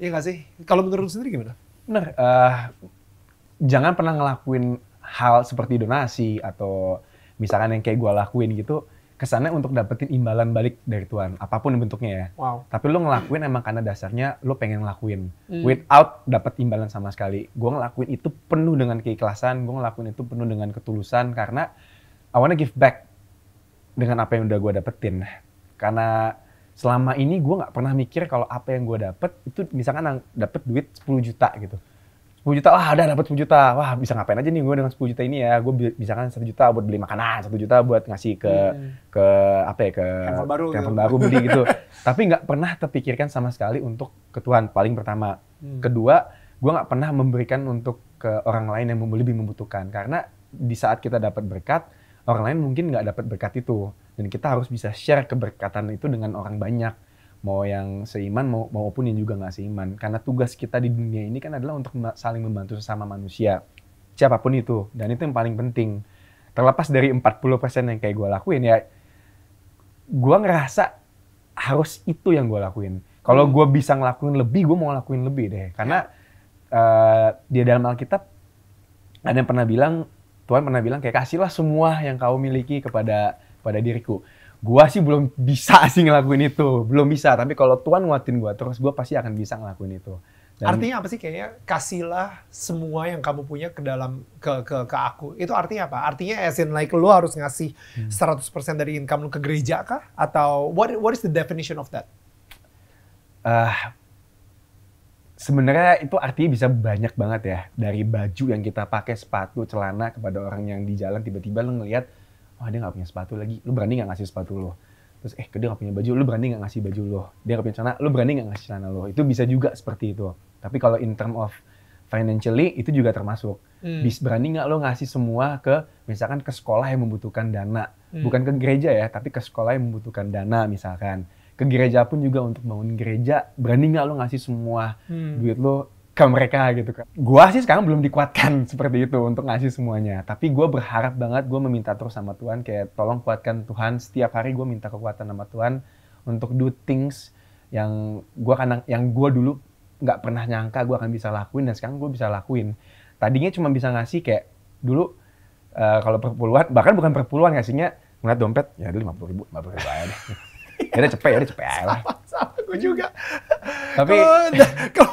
Iya nggak sih? Kalau menurut lu sendiri gimana? Bener. Jangan pernah ngelakuin hal seperti donasi atau misalkan yang kayak gue lakuin gitu, kesannya untuk dapetin imbalan balik dari Tuhan, apapun bentuknya ya. Wow. Tapi lu ngelakuin emang karena dasarnya lu pengen ngelakuin, without dapet imbalan sama sekali. Gue ngelakuin itu penuh dengan keikhlasan, gue ngelakuin itu penuh dengan ketulusan karena I wanna give back dengan apa yang udah gue dapetin. Karena selama ini gue nggak pernah mikir kalau apa yang gue dapet itu misalkan dapet duit 10 juta gitu. 10 juta, wah ada dapat 10 juta, wah bisa ngapain aja nih gue dengan 10 juta ini ya, gue misalkan 1 juta buat beli makanan, 1 juta buat ngasih ke apa ya, ke handphone baru beli gitu. Tapi nggak pernah terpikirkan sama sekali untuk ke Tuhan, paling pertama. Kedua, gue nggak pernah memberikan untuk ke orang lain yang lebih membutuhkan, karena di saat kita dapat berkat, orang lain mungkin nggak dapat berkat itu, dan kita harus bisa share keberkatan itu dengan orang banyak. Mau yang seiman maupun yang juga nggak seiman. Karena tugas kita di dunia ini kan adalah untuk saling membantu sesama manusia. Siapapun itu. Dan itu yang paling penting. Terlepas dari 40% yang kayak gue lakuin ya, gue ngerasa harus itu yang gue lakuin. Kalau gue bisa ngelakuin lebih, gue mau ngelakuin lebih deh. Karena di dalam Alkitab ada yang pernah bilang, Tuhan pernah bilang kayak kasihlah semua yang kau miliki kepada diriku. Gua sih belum bisa sih ngelakuin itu, belum bisa. Tapi kalau Tuhan nguatin gua terus, gua pasti akan bisa ngelakuin itu. Dan artinya apa sih kayaknya kasihlah semua yang kamu punya ke dalam ke aku. Itu artinya apa? Artinya as in like lu harus ngasih 100% dari income lu ke gereja kah? Atau what is the definition of that? Sebenarnya itu artinya bisa banyak banget ya. Dari baju yang kita pakai, sepatu, celana, kepada orang yang di jalan tiba-tiba lu ngelihat, wah dia nggak punya sepatu lagi, lu berani nggak ngasih sepatu lo? Terus dia nggak punya baju, lu berani nggak ngasih baju lo? Dia nggak punya celana, lu berani nggak ngasih celana lo? Itu bisa juga seperti itu. Tapi kalau in term of financially itu juga termasuk. Berani nggak lo ngasih semua ke misalkan ke sekolah yang membutuhkan dana, bukan ke gereja ya, tapi ke sekolah yang membutuhkan dana misalkan. Ke gereja pun juga untuk bangun gereja, berani nggak lo ngasih semua duit lo ke mereka gitu kan. Gua sih sekarang belum dikuatkan seperti itu untuk ngasih semuanya. Tapi gue berharap banget, gue meminta terus sama Tuhan, kayak tolong kuatkan Tuhan. Setiap hari gue minta kekuatan sama Tuhan untuk do things yang gue dulu nggak pernah nyangka gue akan bisa lakuin, dan sekarang gue bisa lakuin. Tadinya cuma bisa ngasih kayak dulu kalau perpuluhan, bahkan bukan perpuluhan, ngasihnya ngeliat dompet, ya dulu 50.000 aja deh. Ya udah cepet aja lah. Sama gue juga. Tapi kalau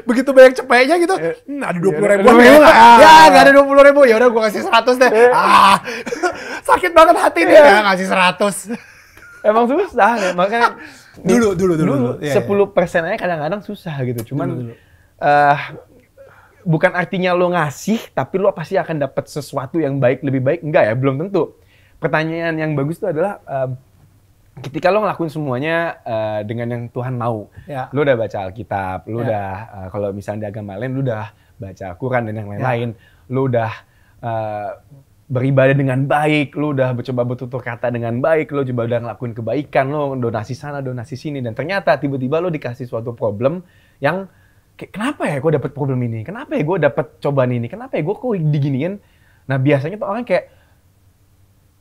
begitu banyak cepetnya gitu, ada 20.000. Ya nggak ada 20.000, ya udah gue kasih 100 deh. Sakit banget hati nih, ya ngasih 100. Emang susah ya, makanya dulu 10% aja kadang-kadang susah gitu. Cuman bukan artinya lo ngasih, tapi lo pasti akan dapat sesuatu yang baik, lebih baik. Enggak ya, belum tentu. Pertanyaan yang bagus itu adalah ketika lo ngelakuin semuanya dengan yang Tuhan mau, lo udah baca Alkitab, lo udah kalau misalnya di agama lain, lo udah baca Quran dan yang lain-lain, lo udah beribadah dengan baik, lo udah coba bertutur kata dengan baik, lo coba udah ngelakuin kebaikan, lo donasi sana, donasi sini, dan ternyata tiba-tiba lo dikasih suatu problem yang kenapa ya gue dapet problem ini, kenapa ya gue dapet cobaan ini, kenapa ya gue kok diginiin. Nah biasanya tuh orang kayak,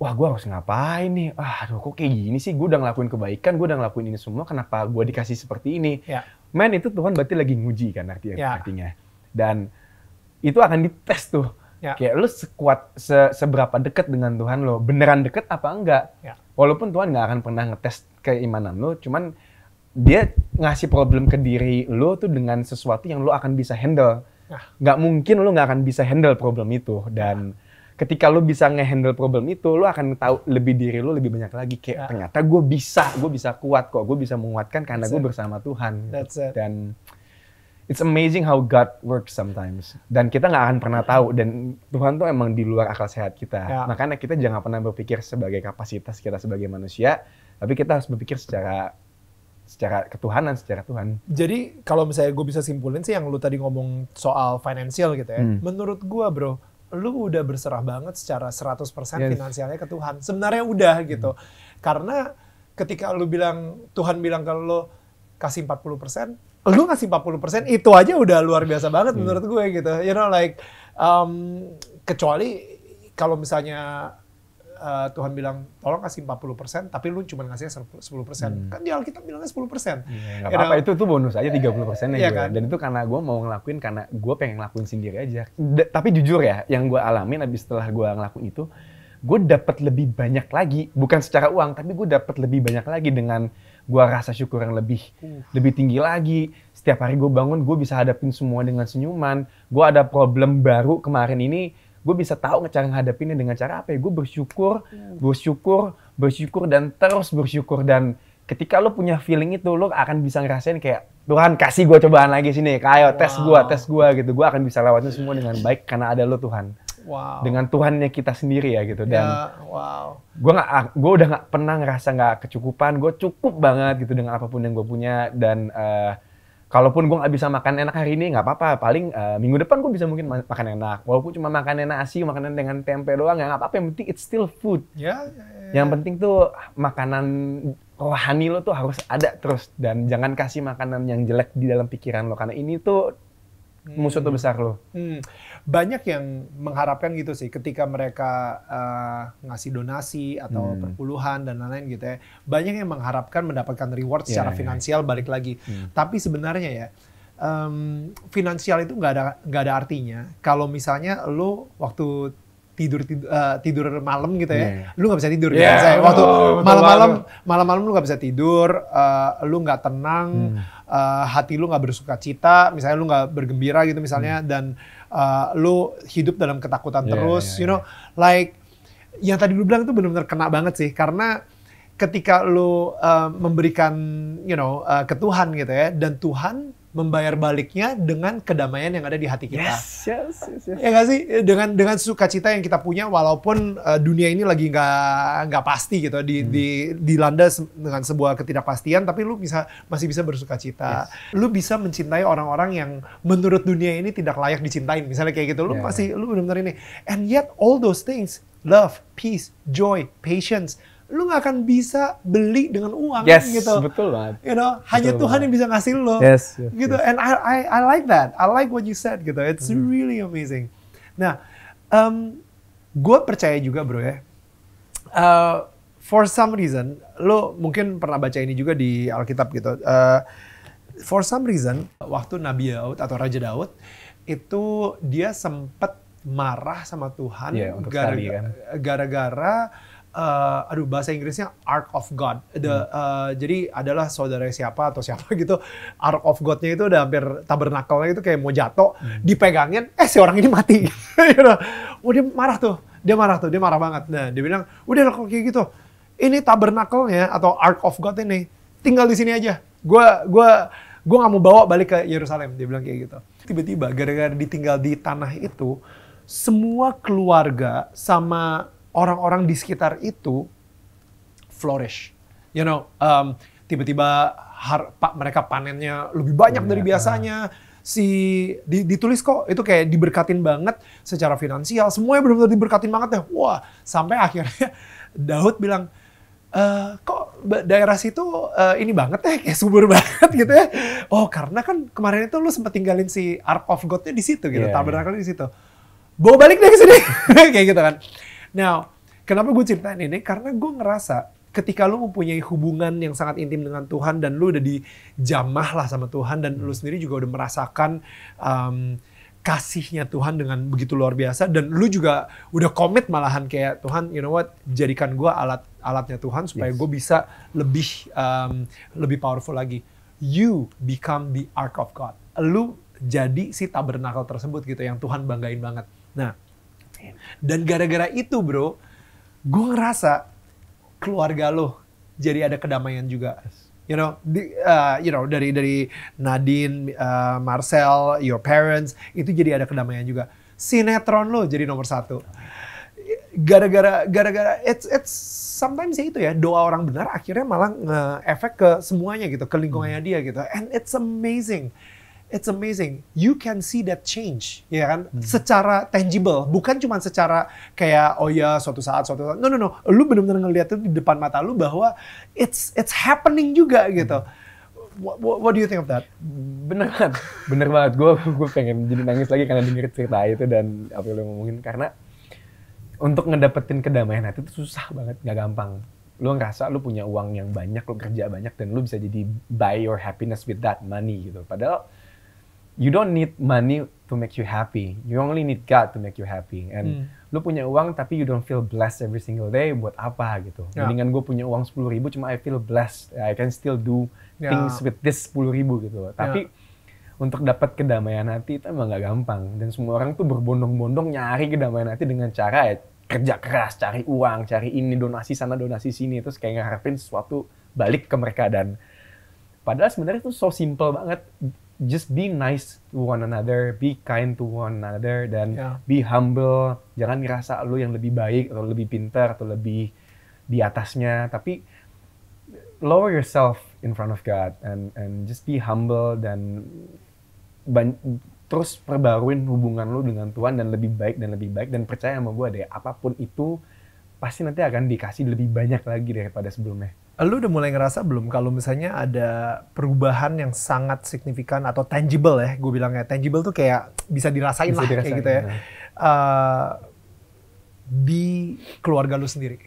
wah gue harus ngapain nih, aduh kok kayak gini sih, gue udah ngelakuin kebaikan, gue udah ngelakuin ini semua, kenapa gue dikasih seperti ini. Man, itu Tuhan berarti lagi nguji kan artinya. Dan itu akan dites tuh, kayak lu seberapa dekat dengan Tuhan lo, beneran deket apa enggak. Walaupun Tuhan gak akan pernah ngetes keimanan lo, cuman dia ngasih problem ke diri lo tuh dengan sesuatu yang lo akan bisa handle. Gak mungkin lo gak akan bisa handle problem itu, dan ketika lo bisa nge-handle problem itu, lo akan tahu lebih diri lo lebih banyak lagi. Kayak ternyata gue bisa kuat kok, gue bisa menguatkan karena gue bersama Tuhan. Dan it's amazing how God works sometimes. Dan kita nggak akan pernah tahu, dan Tuhan tuh emang di luar akal sehat kita. Makanya kita jangan pernah berpikir sebagai kapasitas kita sebagai manusia, tapi kita harus berpikir secara ketuhanan, secara Tuhan. Jadi kalau misalnya gue bisa simpulin sih yang lu tadi ngomong soal financial gitu ya, menurut gue bro, lu udah berserah banget secara 100% finansialnya ke Tuhan. Sebenarnya udah gitu. Karena ketika lu bilang, Tuhan bilang kalau lu kasih 40%, lu ngasih 40%, itu aja udah luar biasa banget menurut gue gitu. You know like, kecuali kalau misalnya Tuhan bilang, tolong kasih 40%, tapi lu cuma ngasihnya 10%. Kan di Alkitab bilangnya 10%. Nggak apa-apa, itu bonus aja 30% ya kan? Dan itu karena gue mau ngelakuin, karena gue pengen ngelakuin sendiri aja. Tapi jujur ya, yang gue alamin abis setelah gue ngelakuin itu, gue dapat lebih banyak lagi, bukan secara uang, tapi gue dapat lebih banyak lagi dengan gue rasa syukur yang lebih tinggi lagi. Setiap hari gue bangun, gue bisa hadapin semua dengan senyuman. Gue ada problem baru kemarin ini, gue bisa tahu cara ngadepinnya dengan cara apa ya? Gue bersyukur dan terus bersyukur, dan ketika lo punya feeling itu, lo akan bisa ngerasain kayak, Tuhan kasih gue cobaan lagi sini, ayo tes gue gitu. Gue akan bisa lewatin semua dengan baik karena ada lo Tuhan. Wow. Dengan Tuhannya kita sendiri ya gitu. Dan wow. gue udah nggak pernah ngerasa nggak kecukupan. Gue cukup banget gitu dengan apapun yang gue punya. Dan kalaupun gue nggak bisa makan enak hari ini, nggak apa-apa. Paling minggu depan gue bisa mungkin makan enak. Walaupun cuma makan nasi, makanan dengan tempe doang, ya nggak apa-apa. Yang penting it's still food. Yang penting tuh makanan rohani lo tuh harus ada terus. Dan jangan kasih makanan yang jelek di dalam pikiran lo. Karena ini tuh musuh terbesar lo. Banyak yang mengharapkan gitu sih ketika mereka ngasih donasi atau perpuluhan dan lain-lain gitu ya. Banyak yang mengharapkan mendapatkan reward secara finansial balik lagi. Tapi sebenarnya ya finansial itu nggak ada artinya kalau misalnya lo waktu tidur malam gitu ya, lu nggak bisa tidur. Waktu malam-malam lu nggak bisa tidur, lu nggak tenang, hati lu nggak bersuka cita, misalnya lu nggak bergembira gitu misalnya, dan lu hidup dalam ketakutan terus, you know, like yang tadi lu bilang itu benar-benar kena banget sih, karena ketika lu memberikan, you know, ke Tuhan gitu ya, dan Tuhan membayar baliknya dengan kedamaian yang ada di hati kita. Yes. Ya nggak sih? Dengan sukacita yang kita punya, walaupun dunia ini lagi nggak pasti gitu, dilanda dengan sebuah ketidakpastian, tapi lu masih bisa bersukacita. Lu bisa mencintai orang-orang yang menurut dunia ini tidak layak dicintain. Misalnya kayak gitu, lu benar-benar ini. And yet all those things, love, peace, joy, patience, lu nggak akan bisa beli dengan uang gitu. Betul banget. You know, hanya Tuhan yang bisa ngasih lo. Gitu. And I like that. I like what you said gitu. It's really amazing. Nah, gue percaya juga bro ya. For some reason, lo mungkin pernah baca ini juga di Alkitab gitu. For some reason, waktu Nabi Daud atau Raja Daud itu dia sempat marah sama Tuhan gara-gara bahasa Inggrisnya Ark of God. Jadi adalah saudara siapa atau siapa gitu. Ark of God-nya itu udah hampir tabernacle-nya itu kayak mau jatuh, dipegangin, si orang ini mati. You know? Dia marah banget. Nah, dia bilang, udah lah kalau kayak gitu, ini tabernacle-nya atau Ark of God ini tinggal di sini aja. Gua nggak mau bawa balik ke Yerusalem. Dia bilang kayak gitu. Tiba-tiba gara-gara ditinggal di tanah itu, semua keluarga sama orang-orang di sekitar itu flourish, you know, tiba-tiba mereka panennya lebih banyak dari biasanya. Ditulis kok itu kayak diberkatin banget secara finansial, semuanya benar-benar diberkatin banget deh. Wah, sampai akhirnya Daud bilang, kok daerah situ ini banget ya, kayak subur banget gitu ya. Oh, karena kan kemarin itu lu sempat tinggalin si Ark of God-nya di situ gitu, tabernacle di situ. Bawa balik deh ke sini, kayak gitu kan. Now, kenapa gue ceritain ini? Karena gue ngerasa ketika lu mempunyai hubungan yang sangat intim dengan Tuhan dan lu udah dijamah lah sama Tuhan dan lu sendiri juga udah merasakan kasihnya Tuhan dengan begitu luar biasa dan lu juga udah komit malahan kayak Tuhan, you know what, jadikan gue alatnya Tuhan supaya gue bisa lebih powerful lagi. You become the Ark of God. Lu jadi si tabernakel tersebut gitu yang Tuhan banggain banget. Nah, dan gara-gara itu bro, gue ngerasa keluarga lo jadi ada kedamaian juga. You know, dari Nadine, Marcel, your parents, itu jadi ada kedamaian juga. Sinetron lo jadi nomor 1. Gara-gara it's sometimes ya itu ya, doa orang benar akhirnya malah nge-efek ke semuanya gitu, ke lingkungannya dia gitu. And it's amazing. It's amazing. You can see that change, ya kan? Secara tangible, bukan cuma secara kayak oh ya suatu saat. No. Lu benar-benar ngeliat itu di depan mata lu bahwa it's happening juga gitu. What do you think of that? Bener banget. Gue pengen jadi nangis lagi karena denger cerita itu dan apa yang lu ngomongin, karena untuk ngedapetin kedamaian hati itu susah banget, nggak gampang. Lu ngerasa lu punya uang yang banyak, lu kerja banyak dan lu bisa jadi buy your happiness with that money gitu. Padahal you don't need money to make you happy. You only need God to make you happy. And lu punya uang tapi you don't feel blessed every single day, buat apa gitu. Mendingan gue punya uang 10.000 cuma I feel blessed. I can still do things with this 10.000 gitu. Tapi untuk dapat kedamaian hati itu emang gak gampang. Dan semua orang tuh berbondong-bondong nyari kedamaian hati dengan cara kerja keras, cari uang, cari ini, donasi sana, donasi sini. Terus kayak ngarepin sesuatu balik ke mereka. Dan padahal sebenarnya itu so simple banget. Just be nice to one another, be kind to one another, dan be humble. Jangan ngerasa lu yang lebih baik atau lebih pintar atau lebih di atasnya, tapi lower yourself in front of God and just be humble dan terus perbaruin hubungan lu dengan Tuhan dan lebih baik dan percaya sama gue deh, apapun itu pasti nanti akan dikasih lebih banyak lagi daripada sebelumnya. Lu udah mulai ngerasa belum kalau misalnya ada perubahan yang sangat signifikan atau tangible ya, gue bilangnya tangible tuh kayak bisa dirasain lah kayak gitu ya, di keluarga lu sendiri?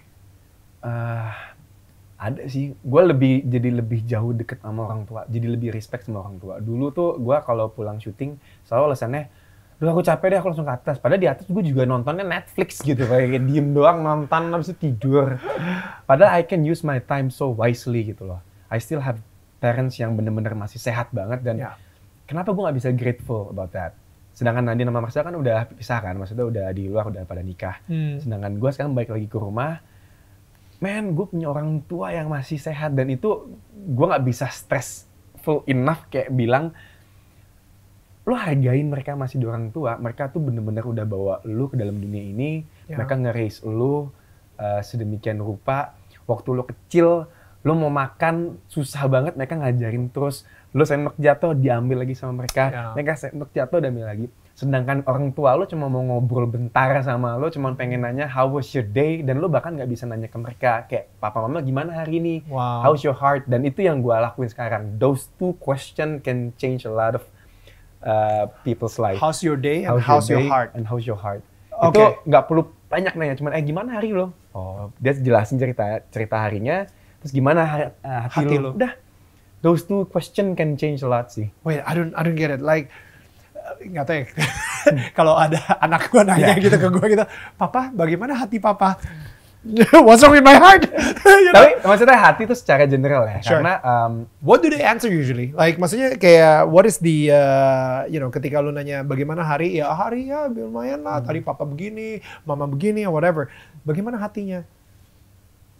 Ada sih, gue jadi lebih jauh deket sama orang tua, jadi lebih respect sama orang tua. Dulu tuh gue kalau pulang syuting selalu alasannya, duh aku capek deh, aku langsung ke atas. Padahal di atas gue juga nontonnya Netflix gitu, kayak diem doang nonton habis itu tidur. Padahal I can use my time so wisely gitu loh. I still have parents yang bener-bener masih sehat banget dan kenapa gue nggak bisa grateful about that? Sedangkan Nadine sama Marcel kan udah pisah kan, maksudnya udah di luar, udah pada nikah. Sedangkan gue sekarang balik lagi ke rumah. Man, gue punya orang tua yang masih sehat dan itu gue nggak bisa stressful enough kayak bilang, lo hargain mereka masih di orang tua. Mereka tuh bener-bener udah bawa lo ke dalam dunia ini. Mereka nge-raise lo sedemikian rupa. Waktu lo kecil, lo mau makan susah banget, mereka ngajarin terus. Lo sendok jatuh diambil lagi sama mereka. Mereka sendok jatuh diambil lagi. Sedangkan orang tua lo cuma mau ngobrol bentar sama lo, cuma pengen nanya how was your day, dan lo bahkan nggak bisa nanya ke mereka kayak papa mama gimana hari ini, how's your heart, dan itu yang gue lakuin sekarang. Those two questions can change a lot of people's life. How's your day and how's your heart? And how's your heart. Itu nggak perlu banyak nanya, cuman gimana hari lo? Oh, dia jelasin cerita harinya, terus gimana hati lo? Udah, those two questions can change a lot sih. Wait, I don't get it. Like nggak tahu ya. Kalau ada anak gue nanya gitu ke gue gitu, papa bagaimana hati papa? What's wrong with my heart? Tapi maksudnya hati itu secara general ya, karena what do they answer usually? Like maksudnya kayak what is the ketika lu nanya bagaimana hari ya lumayan lah, tadi papa begini, mama begini, or whatever. Bagaimana hatinya?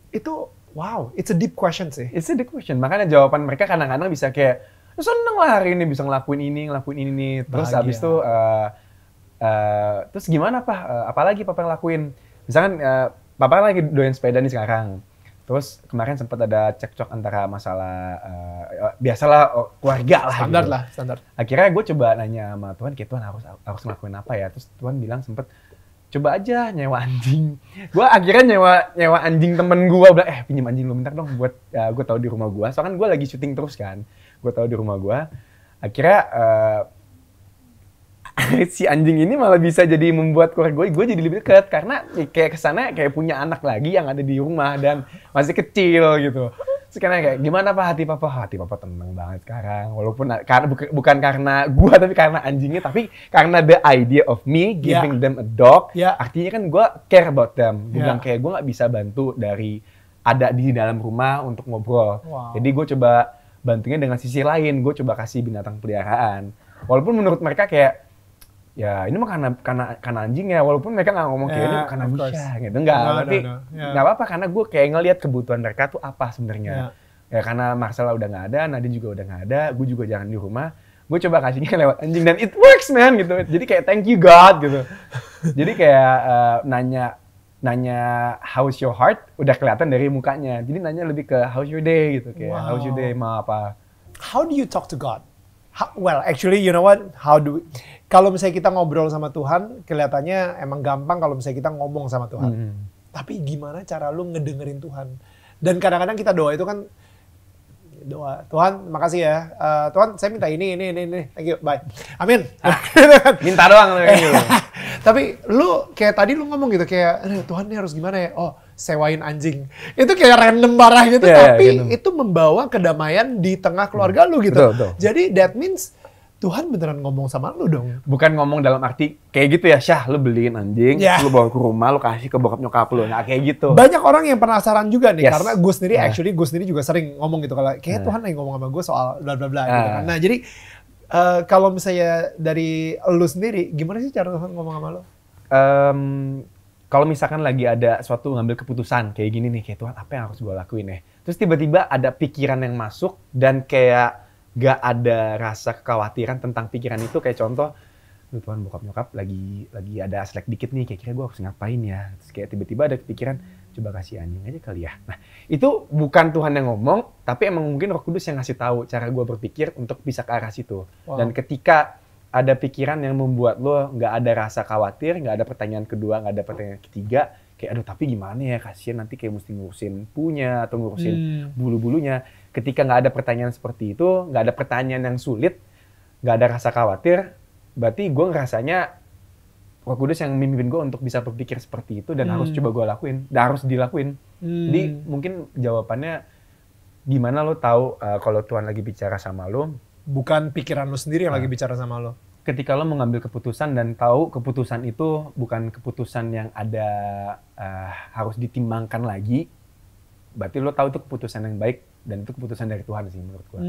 Itu wow, it's a deep question sih. It's a deep question. Makanya jawaban mereka kadang-kadang bisa kayak seneng lah hari ini bisa ngelakuin ini nih. Terus habis itu terus gimana apalagi papa ngelakuin? Misalkan papa lagi doyan sepeda nih sekarang. Terus kemarin sempat ada cekcok antara masalah biasalah keluarga lah. Standar. Akhirnya gue coba nanya sama Tuhan, kayak Tuhan harus ngelakuin apa ya? Terus Tuhan bilang sempet coba aja nyewa anjing. Gue akhirnya nyewa anjing temen gue, bilang pinjam anjing lu bentar dong buat gue tahu di rumah gue. Soalnya kan gue lagi syuting terus kan. Gue tahu di rumah gue. Akhirnya si anjing ini malah bisa jadi membuat keluarga gue jadi lebih dekat karena kayak kesana kayak punya anak lagi yang ada di rumah dan masih kecil gitu. Terus kayak gimana pak hati papa tenang banget sekarang, walaupun karena bukan karena gue tapi karena anjingnya, tapi karena the idea of me giving them a dog, artinya kan gue care about them. Gue bilang kayak gue nggak bisa bantu dari ada di dalam rumah untuk ngobrol. Jadi gue coba bantunya dengan sisi lain, gue coba kasih binatang peliharaan. Walaupun menurut mereka kayak ya ini mah karena anjing ya, walaupun mereka nggak ngomong kayak ini karena bisa gitu, tapi nggak apa-apa karena gue kayak ngelihat kebutuhan mereka tuh apa sebenarnya. Ya karena Marcella udah nggak ada, Nadine juga udah nggak ada, gue juga jarang di rumah, gue coba kasihnya lewat anjing dan it works man gitu. Jadi kayak thank you God gitu. Jadi kayak nanya how's your heart udah kelihatan dari mukanya. Jadi nanya lebih ke how's your day gitu, kayak how's your day ma apa. How do you talk to God? Well, actually, you know what? Kalau misalnya kita ngobrol sama Tuhan, kelihatannya emang gampang kalau misalnya kita ngomong sama Tuhan. Tapi gimana cara lu ngedengerin Tuhan? Dan kadang-kadang kita doa itu kan, doa, Tuhan makasih ya, Tuhan saya minta ini, thank you, bye. Amin. Minta doang. Tapi lu, kayak tadi lu ngomong gitu, kayak, Tuhan ini harus gimana ya? Oh, sewain anjing. Itu kayak random parah gitu, tapi itu membawa kedamaian di tengah keluarga lu gitu. Betul. Jadi that means Tuhan beneran ngomong sama lu dong. Bukan ngomong dalam arti kayak gitu ya, Syah, lu beliin anjing, lu bawa ke rumah, lu kasih ke bokap nyokap lu. Nah, kayak gitu. Banyak orang yang penasaran juga nih, karena gue sendiri, gue sendiri juga sering ngomong gitu. Kalau kayak Tuhan lagi ngomong sama gue soal bla bla bla gitu kan. Nah, jadi kalau misalnya dari lu sendiri, gimana sih cara Tuhan ngomong sama lu? Kalau misalkan lagi ada suatu ngambil keputusan kayak gini nih, kayak Tuhan apa yang harus gue lakuin ya? Terus tiba-tiba ada pikiran yang masuk dan kayak gak ada rasa kekhawatiran tentang pikiran itu. Kayak contoh, Tuhan bokap nyokap lagi ada selek dikit nih, kayak kira gue harus ngapain ya. Terus kayak tiba-tiba ada kepikiran, coba kasih anjing aja kali ya. Nah itu bukan Tuhan yang ngomong, tapi emang mungkin Roh Kudus yang ngasih tahu cara gue berpikir untuk bisa ke arah situ. Dan ketika ada pikiran yang membuat lo nggak ada rasa khawatir, nggak ada pertanyaan kedua, nggak ada pertanyaan ketiga, kayak aduh tapi gimana ya, kasihan nanti kayak mesti ngurusin punya atau ngurusin bulu-bulunya. Ketika nggak ada pertanyaan seperti itu, nggak ada pertanyaan yang sulit, nggak ada rasa khawatir, berarti gue ngerasanya Roh Kudus yang memimpin gue untuk bisa berpikir seperti itu dan harus coba gue lakuin, dan harus dilakuin. Jadi mungkin jawabannya gimana lo tahu kalau Tuhan lagi bicara sama lo? Bukan pikiran lo sendiri yang lagi bicara sama lo. Ketika lo mengambil keputusan dan tahu keputusan itu bukan keputusan yang ada harus ditimbangkan lagi, berarti lo tahu itu keputusan yang baik dan itu keputusan dari Tuhan sih menurut gue.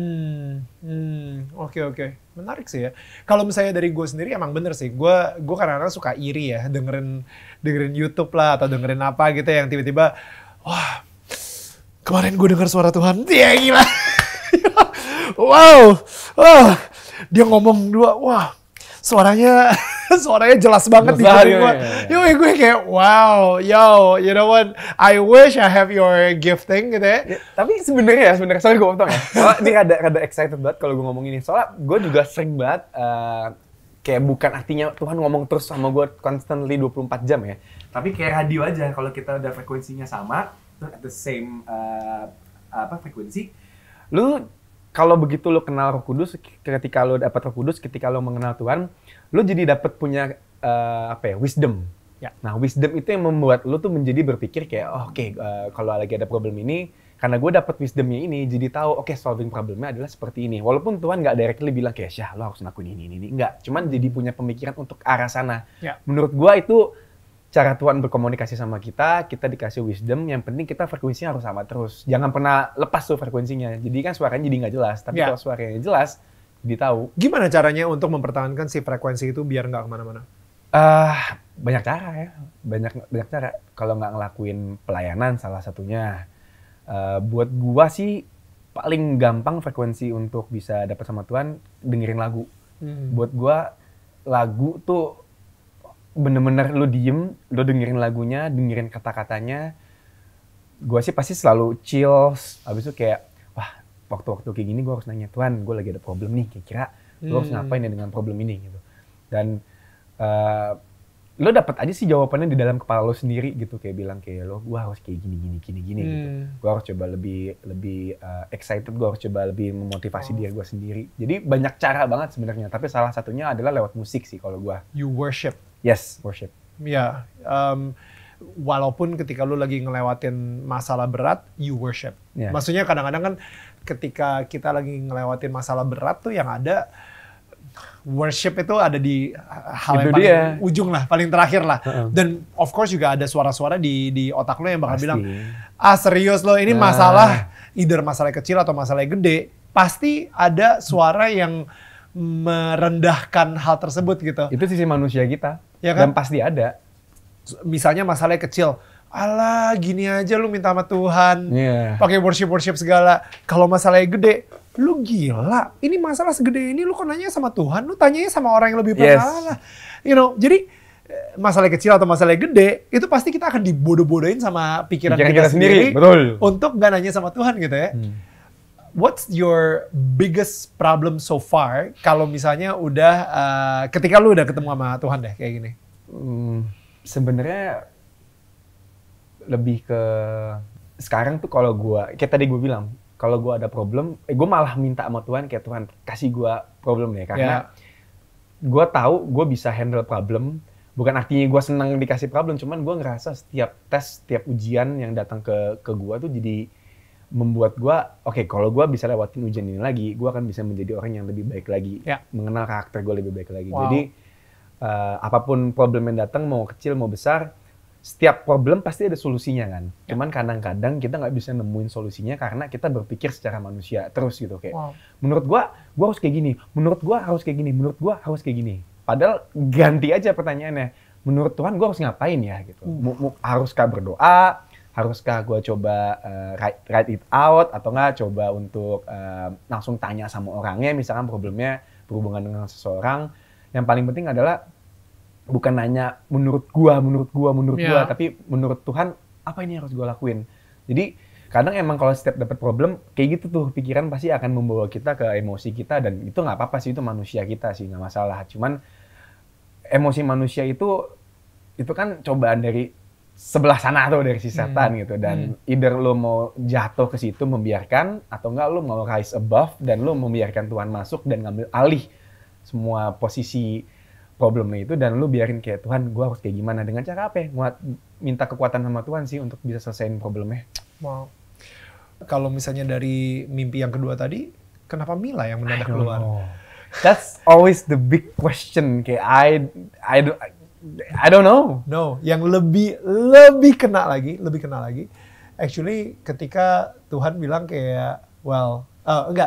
Oke. Menarik sih ya. Kalau misalnya dari gue sendiri emang bener sih. Gue kadang-kadang suka iri ya dengerin YouTube lah atau dengerin apa gitu yang tiba-tiba, wah kemarin gue dengar suara Tuhan, dia gila. Wow, dia ngomong dua, wah suaranya jelas banget di kuping gue. Gue kayak wow, you know what? I wish I have your gifting gitu ya. Tapi sebenarnya sorry gue potong ya. Soalnya ini rada excited banget kalau gue ngomong ini. Soalnya gue juga sering banget kayak bukan artinya Tuhan ngomong terus sama gue constantly 24 jam ya. Tapi kayak radio aja, kalau kita udah frekuensinya sama, at the same frekuensi, lu kalau begitu lo kenal Roh Kudus, ketika lo dapat Roh Kudus, ketika lo mengenal Tuhan, lo jadi dapat punya wisdom. Ya. Nah, wisdom itu yang membuat lo tuh menjadi berpikir kayak, kalau lagi ada problem ini, karena gue dapat wisdomnya ini, jadi tahu, solving problemnya adalah seperti ini. Walaupun Tuhan nggak directly bilang kayak, Syah, lo harus ngelakuin ini. Nggak, cuman jadi punya pemikiran untuk arah sana. Ya. Menurut gue itu cara Tuhan berkomunikasi sama kita dikasih wisdom, yang penting kita frekuensinya harus sama terus. Jangan pernah lepas tuh frekuensinya. Jadi kan suaranya jadi nggak jelas, tapi kalau suaranya jelas, jadi tahu. Gimana caranya untuk mempertahankan si frekuensi itu biar nggak kemana-mana? Banyak cara ya, banyak cara. Kalau nggak ngelakuin pelayanan salah satunya. Buat gua sih paling gampang frekuensi untuk bisa dapat sama Tuhan, dengerin lagu. Buat gua lagu tuh bener-bener lo diem, lo dengerin lagunya, dengerin kata-katanya. Gue sih pasti selalu chill. Habis itu kayak, wah waktu-waktu kayak gini gue harus nanya, Tuhan gue lagi ada problem nih, kira-kira lo harus ngapain ya dengan problem ini gitu. Dan lo dapat aja sih jawabannya di dalam kepala lo sendiri gitu, kayak bilang kayak lo, gue harus kayak gini gitu. Gue harus coba lebih excited, gue harus coba lebih memotivasi diri gue sendiri. Jadi banyak cara banget sebenarnya, tapi salah satunya adalah lewat musik sih kalau gue. You worship. Yes, worship. Ya, walaupun ketika lu lagi ngelewatin masalah berat, you worship. Yeah. Maksudnya kadang-kadang kan ketika kita lagi ngelewatin masalah berat tuh yang ada worship itu ada di hal yang paling ujung lah, paling terakhir lah. Dan of course juga ada suara-suara di otak lo yang bakal bilang, serius lo ini masalah, either masalah kecil atau masalah gede, pasti ada suara yang merendahkan hal tersebut gitu. Itu sisi manusia kita. Ya kan? Dan pasti ada. Misalnya masalahnya kecil, alah gini aja lu minta sama Tuhan, pakai worship segala. Kalau masalahnya gede, lu gila. Ini masalah segede ini lu kok nanya sama Tuhan, lu tanyanya sama orang yang lebih bersalah. You know, jadi masalah kecil atau masalah gede, itu pasti kita akan dibodoh-bodohin sama pikiran kita sendiri. Betul. Untuk nggak nanya sama Tuhan gitu ya. What's your biggest problem so far kalau misalnya udah ketika lu udah ketemu sama Tuhan deh kayak gini? Sebenarnya lebih ke sekarang tuh kalau kayak tadi gue bilang, kalau gue ada problem, gue malah minta sama Tuhan kayak Tuhan kasih gue problem deh, karena gue tahu gue bisa handle problem. Bukan artinya gue senang dikasih problem, cuman gue ngerasa setiap tes, setiap ujian yang datang ke gue tuh jadi membuat gue, kalau gue bisa lewatin ujian ini lagi, gue akan bisa menjadi orang yang lebih baik lagi, mengenal karakter gue lebih baik lagi. Jadi apapun problem yang datang, mau kecil mau besar, setiap problem pasti ada solusinya kan. Cuman kadang-kadang kita nggak bisa nemuin solusinya karena kita berpikir secara manusia terus gitu kayak, menurut gue harus kayak gini, menurut gue harus kayak gini, menurut gue harus kayak gini. Padahal ganti aja pertanyaannya, menurut Tuhan gue harus ngapain ya gitu. Haruskah berdoa? Haruskah gue coba write it out atau nggak coba untuk langsung tanya sama orangnya, misalkan problemnya berhubungan dengan seseorang. Yang paling penting adalah bukan nanya menurut gua, tapi menurut Tuhan apa ini yang harus gua lakuin. Jadi kadang emang kalau setiap dapat problem kayak gitu tuh, pikiran pasti akan membawa kita ke emosi kita, dan itu nggak apa-apa sih, itu manusia kita sih, nggak masalah. Cuman emosi manusia itu kan cobaan dari sebelah sana tuh, dari si setan gitu, dan either lo mau jatuh ke situ membiarkan, atau enggak lo mau rise above dan lo membiarkan Tuhan masuk dan ngambil alih semua posisi problemnya itu, dan lu biarin kayak Tuhan, gue harus kayak gimana, dengan cara apa ya? Minta kekuatan sama Tuhan sih untuk bisa selesaiin problemnya. Wow. Kalau misalnya dari mimpi yang kedua tadi, kenapa Mila yang mendadak keluar? That's always the big question. Kayak I don't know. No, yang lebih kena lagi. Actually, ketika Tuhan bilang kayak,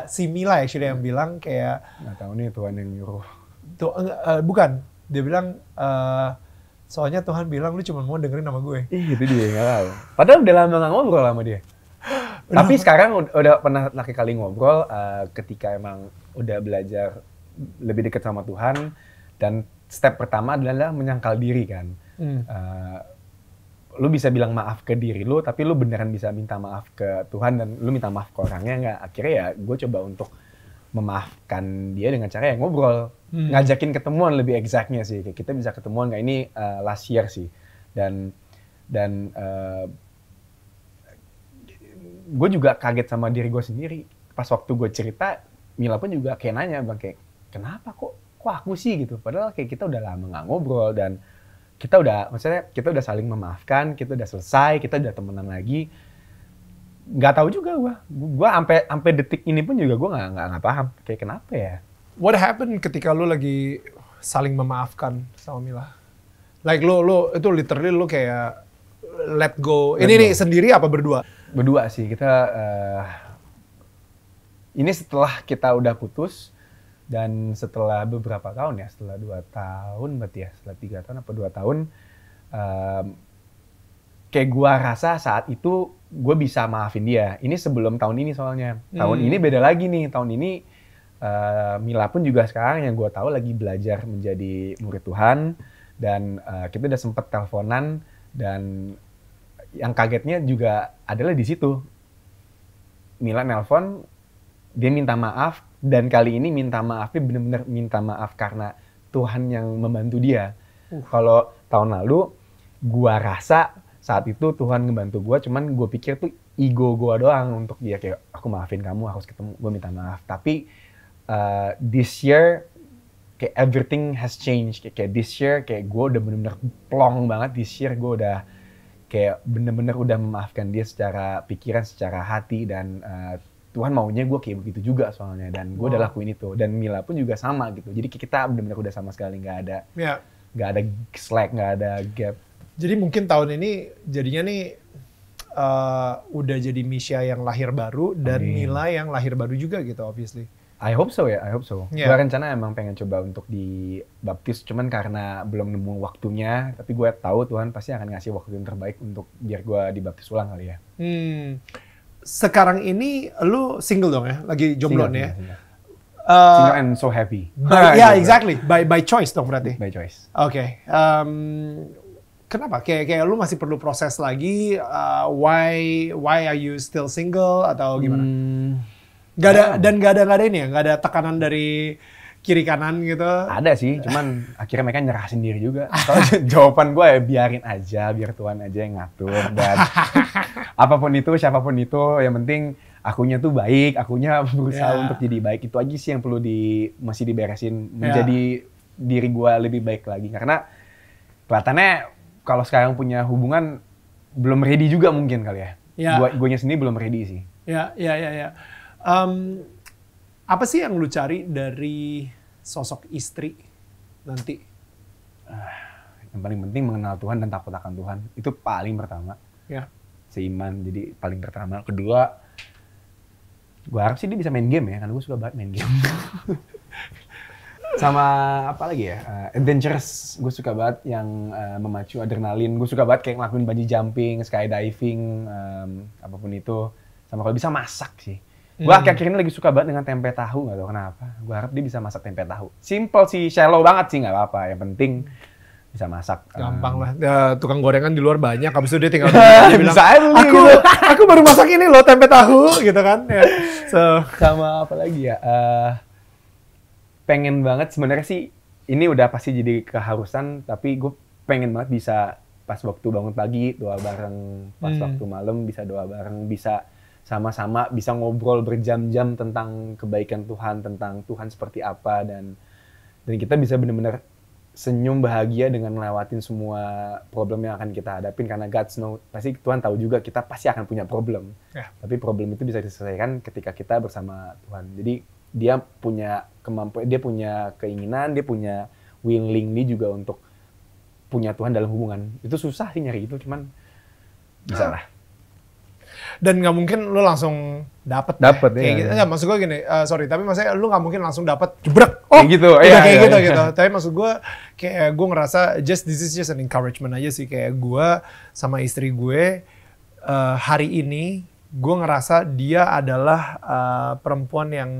si Mila actually yang bilang kayak, nggak tahu nih Tuhan yang nyuruh. Bukan, dia bilang soalnya Tuhan bilang lu cuma mau dengerin nama gue. Itu dia, nggak tahu. Padahal udah lama nggak ngobrol sama dia. Tapi sekarang udah pernah kali ngobrol ketika emang udah belajar lebih dekat sama Tuhan, dan step pertama adalah menyangkal diri kan. Lu bisa bilang maaf ke diri lu, tapi lu beneran bisa minta maaf ke Tuhan, dan lu minta maaf ke orangnya nggak? Akhirnya ya gue coba untuk memaafkan dia dengan cara yang ngobrol, ngajakin ketemuan lebih exactnya sih. Kayak kita bisa ketemuan nggak, ini last year sih, dan gue juga kaget sama diri gue sendiri pas waktu gue cerita. Mila pun juga kayak nanya, bang, kayak kenapa kok aku sih gitu, padahal kayak kita udah lama nggak ngobrol, dan kita udah saling memaafkan, kita udah selesai, kita udah temenan lagi. Nggak tahu juga gue sampai detik ini pun juga gue nggak paham kayak kenapa ya. What happened ketika lu lagi saling memaafkan sama Mila? Like lu itu literally lu kayak let go. Ini sendiri apa berdua? Berdua sih kita. Ini setelah kita udah putus, dan setelah beberapa tahun ya, setelah 2 tahun berarti ya, setelah 3 tahun apa 2 tahun, kayak gue rasa saat itu gue bisa maafin dia. Ini sebelum tahun ini soalnya. Tahun ini beda lagi nih. Tahun ini Mila pun juga sekarang yang gue tahu lagi belajar menjadi murid Tuhan, dan kita udah sempet teleponan, dan yang kagetnya juga adalah di situ. Mila nelpon, dia minta maaf, dan kali ini minta maafnya benar-benar minta maaf karena Tuhan yang membantu dia. Kalau tahun lalu gua rasa saat itu Tuhan ngebantu gua, cuman gua pikir tuh ego gua doang untuk dia, kayak aku maafin kamu, harus ketemu, gua minta maaf. Tapi this year kayak everything has changed. Kayak this year kayak gua udah benar-benar plong banget. This year gua udah kayak benar-benar udah memaafkan dia secara pikiran, secara hati, dan Tuhan maunya gue kayak begitu juga soalnya, dan gue udah lakuin itu, dan Mila pun juga sama gitu. Jadi kita benar-benar udah sama sekali nggak ada slack, nggak ada gap. Jadi mungkin tahun ini jadinya nih udah jadi Misha yang lahir baru, dan Mila yang lahir baru juga gitu, obviously. I hope so ya, I hope so. Gue rencana emang pengen coba untuk dibaptis, cuman karena belum nemu waktunya, tapi gue tahu Tuhan pasti akan ngasih waktu yang terbaik untuk biar gue dibaptis ulang kali ya. Sekarang ini lu single dong ya, lagi jomblo ya? Single and so happy. Exactly. By choice dong berarti. By choice. Oke. Kenapa? Kayak lu masih perlu proses lagi. Why are you still single atau gimana? Gak ada ini ya, gak ada tekanan dari kiri kanan gitu. Ada sih, cuman akhirnya mereka nyerah sendiri juga. Soalnya jawaban gue ya biarin aja, biar Tuhan aja yang ngatur, dan apapun itu, siapapun itu, yang penting akunya tuh baik, akunya berusaha untuk jadi baik. Itu aja sih yang perlu masih diberesin, menjadi diri gue lebih baik lagi. Karena kelihatannya kalau sekarang punya hubungan belum ready juga mungkin kali ya. Guanya sendiri belum ready sih. Ya. Apa sih yang lu cari dari sosok istri nanti? Yang paling penting mengenal Tuhan dan takut akan Tuhan. Itu paling pertama. Ya. Seiman, jadi paling pertama. Kedua, gue harap sih dia bisa main game ya, karena gue suka banget main game. Sama apa lagi ya? Adventurous, gue suka banget yang memacu adrenalin. Gue suka banget kayak ngelakuin bungee jumping, skydiving, apapun itu. Sama kalau bisa masak sih. Gue akhir-akhir ini lagi suka banget dengan tempe tahu, nggak tahu kenapa. Gue harap dia bisa masak tempe tahu. Simple sih, shallow banget sih, nggak apa-apa. Yang penting bisa masak. Gampang lah. Tukang gorengan di luar banyak. Habis itu dia tinggal dia bilang, bisa aja beli gitu. aku baru masak ini loh tempe tahu gitu kan. Ya. So, sama apa lagi ya? Pengen banget sebenarnya sih ini udah pasti jadi keharusan, tapi gue pengen banget bisa pas waktu bangun pagi doa bareng, pas waktu malam bisa doa bareng, bisa sama-sama bisa ngobrol berjam-jam tentang kebaikan Tuhan, tentang Tuhan seperti apa, dan kita bisa benar-benar senyum bahagia dengan ngelewatin semua problem yang akan kita hadapin, karena God knows, pasti Tuhan tahu juga kita pasti akan punya problem. Tapi problem itu bisa diselesaikan ketika kita bersama Tuhan. Jadi dia punya kemampuan, dia punya keinginan, dia punya willingly juga untuk punya Tuhan dalam hubungan. Itu susah sih nyari itu, cuman bisa lah. Dan nggak mungkin lu langsung dapet ya. Kayak gitu. Ya, maksud gue gini, sorry, tapi maksudnya lu nggak mungkin langsung dapet jebrek. Kayak gitu, gitu. Tapi maksud gue, kayak gue ngerasa this is just an encouragement aja sih. Kayak gue sama istri gue hari ini, gue ngerasa dia adalah perempuan yang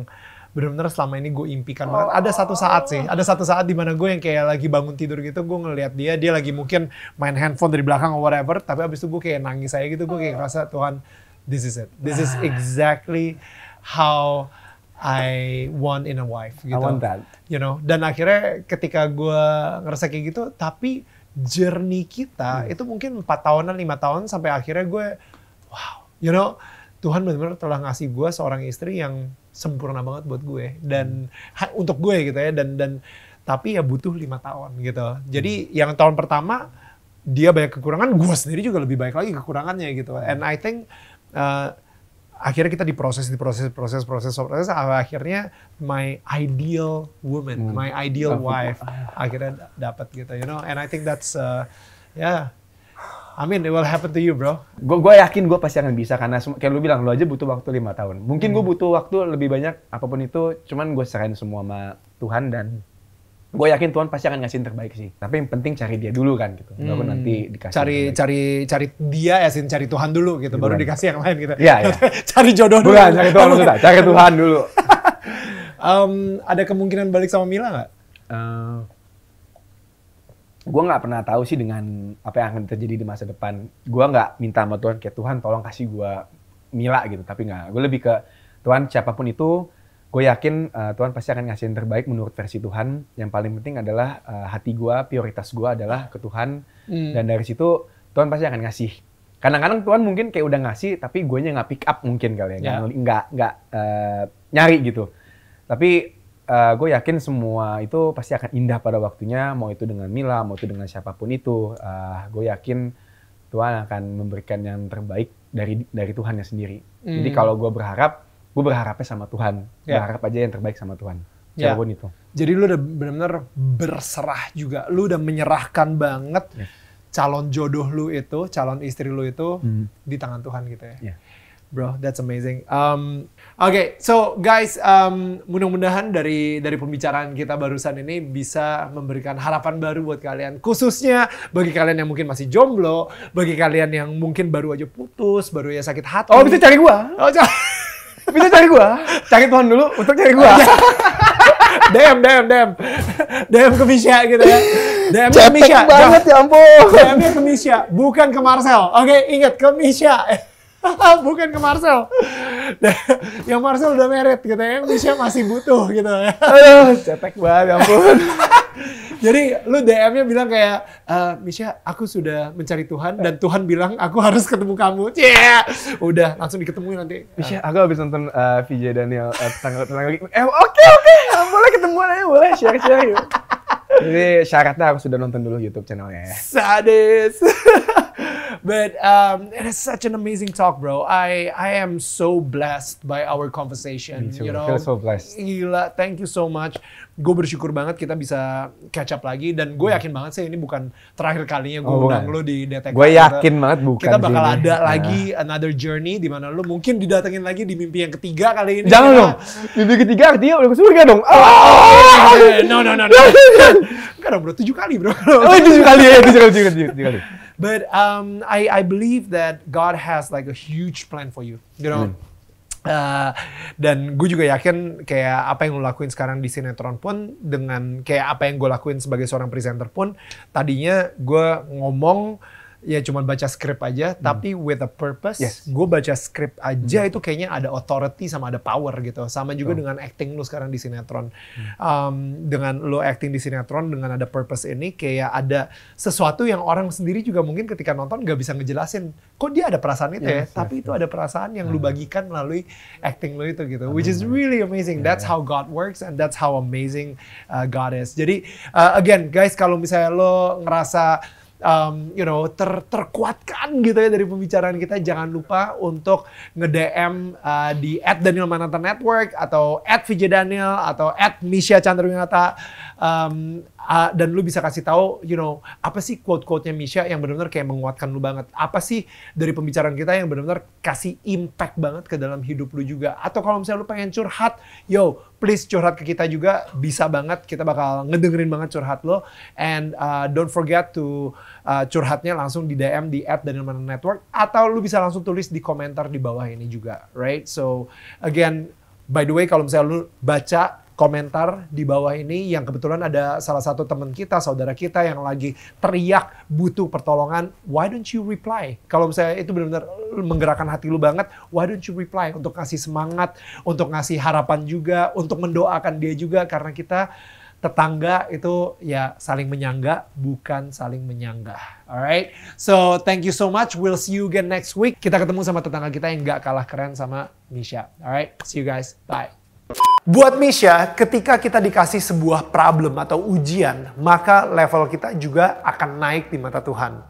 benar-benar selama ini gue impikan banget. Ada satu saat di mana gue yang kayak lagi bangun tidur gitu, gue ngeliat dia lagi mungkin main handphone dari belakang or whatever, tapi abis itu gue kayak nangis aja gitu, gue kayak ngerasa Tuhan, this is it. This is exactly how I want in a wife gitu. I want that. You know, dan akhirnya ketika gue ngerasa kayak gitu, tapi journey kita itu mungkin 4 tahunan, 5 tahun sampai akhirnya gue, wow, you know, Tuhan benar-benar telah ngasih gue seorang istri yang sempurna banget buat gue dan untuk gue gitu ya, dan tapi ya butuh 5 tahun gitu. Jadi yang tahun pertama dia banyak kekurangan, gue sendiri juga lebih baik lagi kekurangannya gitu. And I think akhirnya kita diproses, akhirnya my ideal woman, my ideal wife akhirnya dapat gitu, you know. And I think that's I mean, it will happen to you, bro. Gue yakin gue pasti akan bisa, karena kayak lu bilang, lu aja butuh waktu 5 tahun. Mungkin gue butuh waktu lebih banyak, apapun itu, cuman gue serahin semua sama Tuhan, dan gue yakin Tuhan pasti akan ngasih yang terbaik sih. Tapi yang penting cari dia dulu kan, gitu. Baru nanti dikasih. Cari dia, cari Tuhan dulu gitu, baru dikasih yang lain gitu. Iya. Cari jodoh dulu. Bukan, cari Tuhan maksudnya, cari Tuhan dulu. Ada kemungkinan balik sama Mila nggak? Gue nggak pernah tahu sih dengan apa yang akan terjadi di masa depan. Gue nggak minta sama Tuhan kayak Tuhan tolong kasih gue Mila gitu, tapi nggak. Gue lebih ke Tuhan siapapun itu, gue yakin Tuhan pasti akan ngasih yang terbaik menurut versi Tuhan. Yang paling penting adalah hati gue, prioritas gue adalah ke Tuhan, dan dari situ Tuhan pasti akan ngasih. Kadang-kadang Tuhan mungkin kayak udah ngasih, tapi gue nya nggak pick up mungkin kali ya, nggak nyari gitu. Tapi gue yakin semua itu pasti akan indah pada waktunya, mau itu dengan Mila, mau itu dengan siapapun itu. Gue yakin Tuhan akan memberikan yang terbaik dari Tuhannya sendiri. Jadi kalau gue berharapnya sama Tuhan. Berharap aja yang terbaik sama Tuhan. Siapapun itu. Jadi lu udah benar-benar berserah juga. Lu udah menyerahkan banget calon jodoh lu itu, calon istri lu itu di tangan Tuhan gitu ya. Bro, that's amazing. Okay, so guys, mudah-mudahan dari pembicaraan kita barusan ini bisa memberikan harapan baru buat kalian. Khususnya bagi kalian yang mungkin masih jomblo, bagi kalian yang mungkin baru aja putus, baru aja sakit hati. Oh, bisa cari gua. Bisa cari gua. Cari Tuhan dulu untuk cari gua. DM ke Misha gitu ya. DM ke Misha. Banget ya ampun. DM-nya ke Misha, bukan ke Marcel. Oke, ingat ke Misha. Bukan ke Marcel. Yang Marcel udah married gitu ya, Misha masih butuh gitu ya. Aduh, cetek banget, ya ampun. Jadi lu DM-nya bilang kayak, Misha, aku sudah mencari Tuhan dan Tuhan bilang aku harus ketemu kamu. Udah, langsung diketemuin nanti. Misha, aku habis nonton VJ Daniel tanggal lagi. Oke, boleh ketemuan aja, boleh share yuk. Jadi syaratnya harus sudah nonton dulu YouTube channelnya ya. Sadis. But it is such an amazing talk, bro. I am so blessed by our conversation. Me too. You know, I feel so blessed. Gila, thank you so much. Gue bersyukur banget kita bisa catch up lagi, dan gue yakin banget sih ini bukan terakhir kalinya gue undang lo di DTK. Gue yakin banget bukan. Kita bakal sih ada lagi another journey di mana lo mungkin didatengin lagi di mimpi yang ketiga kali ini. Jangan dong. Mimpi ketiga artinya udah ke surga dong. No. Enggak dong bro, 7 kali bro. Oh 7 kali ya, 7 kali. But I believe that God has like a huge plan for you, you know. Dan gue juga yakin kayak apa yang lo lakuin sekarang di sinetron pun, dengan kayak apa yang gue lakuin sebagai seorang presenter pun, tadinya gue ngomong ya cuma baca skrip aja, tapi with a purpose. Yes. Gue baca skrip aja itu kayaknya ada authority sama ada power gitu. Sama juga dengan acting lu sekarang di sinetron. Dengan lu acting di sinetron dengan ada purpose ini, kayak ada sesuatu yang orang sendiri juga mungkin ketika nonton gak bisa ngejelasin. Kok dia ada perasaan itu ya? Tapi itu ada perasaan yang lu bagikan melalui acting lu itu gitu. Which is really amazing. That's how God works and that's how amazing God is. Jadi again guys, kalau misalnya lo ngerasa terkuatkan gitu ya dari pembicaraan kita, jangan lupa untuk nge-DM di @DanielMananta_Network atau @VJDaniel atau @Misha_Chandrawinata, dan lu bisa kasih tahu apa sih quote-quote-nya Misha yang benar-benar kayak menguatkan lu banget, apa sih dari pembicaraan kita yang benar-benar kasih impact banget ke dalam hidup lu juga. Atau kalau misalnya lu pengen curhat, please curhat ke kita juga, bisa banget, kita bakal ngedengerin banget curhat lo. And don't forget to curhatnya langsung di DM di @DanielMananta_Network, atau lu bisa langsung tulis di komentar di bawah ini juga, right? So again, by the way, kalau misalnya lu baca komentar di bawah ini yang kebetulan ada salah satu teman kita, saudara kita yang lagi teriak butuh pertolongan, why don't you reply? Kalau misalnya itu benar-benar menggerakkan hati lu banget, why don't you reply? Untuk kasih semangat, untuk ngasih harapan juga, untuk mendoakan dia juga, karena kita tetangga itu ya saling menyangga, bukan saling menyanggah. Alright, so thank you so much. We'll see you again next week. Kita ketemu sama tetangga kita yang gak kalah keren sama Misha. Alright, see you guys. Bye. Buat Misha, ketika kita dikasih sebuah problem atau ujian, maka level kita juga akan naik di mata Tuhan.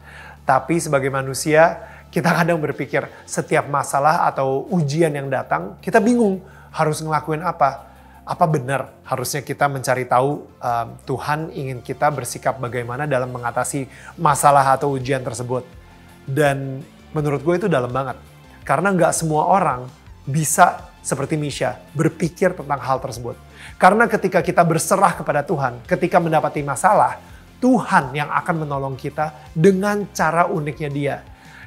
Tapi sebagai manusia, kita kadang berpikir setiap masalah atau ujian yang datang, kita bingung harus ngelakuin apa. Apa benar harusnya kita mencari tahu Tuhan ingin kita bersikap bagaimana dalam mengatasi masalah atau ujian tersebut. Dan menurut gue itu dalam banget. Karena nggak semua orang bisa seperti Misha berpikir tentang hal tersebut. Karena ketika kita berserah kepada Tuhan, ketika mendapati masalah, Tuhan yang akan menolong kita dengan cara uniknya Dia.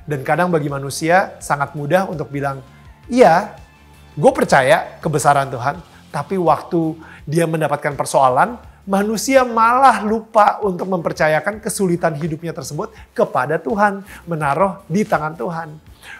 Dan kadang bagi manusia sangat mudah untuk bilang, iya, gue percaya kebesaran Tuhan, tapi waktu dia mendapatkan persoalan, manusia malah lupa untuk mempercayakan kesulitan hidupnya tersebut kepada Tuhan, menaruh di tangan Tuhan.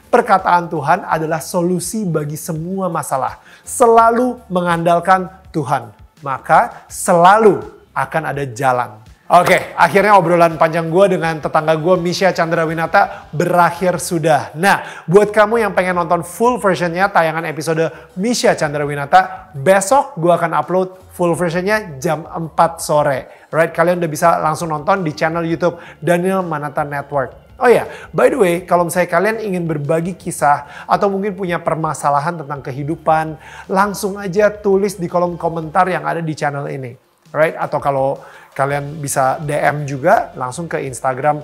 Perkataan Tuhan adalah solusi bagi semua masalah. Selalu mengandalkan Tuhan, maka selalu akan ada jalan. Oke, akhirnya obrolan panjang gue dengan tetangga gue Misha Chandrawinata berakhir sudah. Nah, buat kamu yang pengen nonton full versionnya tayangan episode Misha Chandrawinata, besok gue akan upload full versionnya jam 4 sore. Right, kalian udah bisa langsung nonton di channel YouTube Daniel Mananta Network. Oh ya, by the way, kalau misalnya kalian ingin berbagi kisah atau mungkin punya permasalahan tentang kehidupan, langsung aja tulis di kolom komentar yang ada di channel ini. Right? Atau kalau kalian bisa DM juga langsung ke Instagram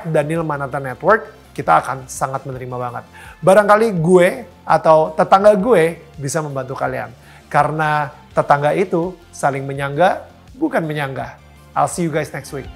@DanielMananta_Network, kita akan sangat menerima banget. Barangkali gue atau tetangga gue bisa membantu kalian. Karena tetangga itu saling menyangga, bukan menyanggah. I'll see you guys next week.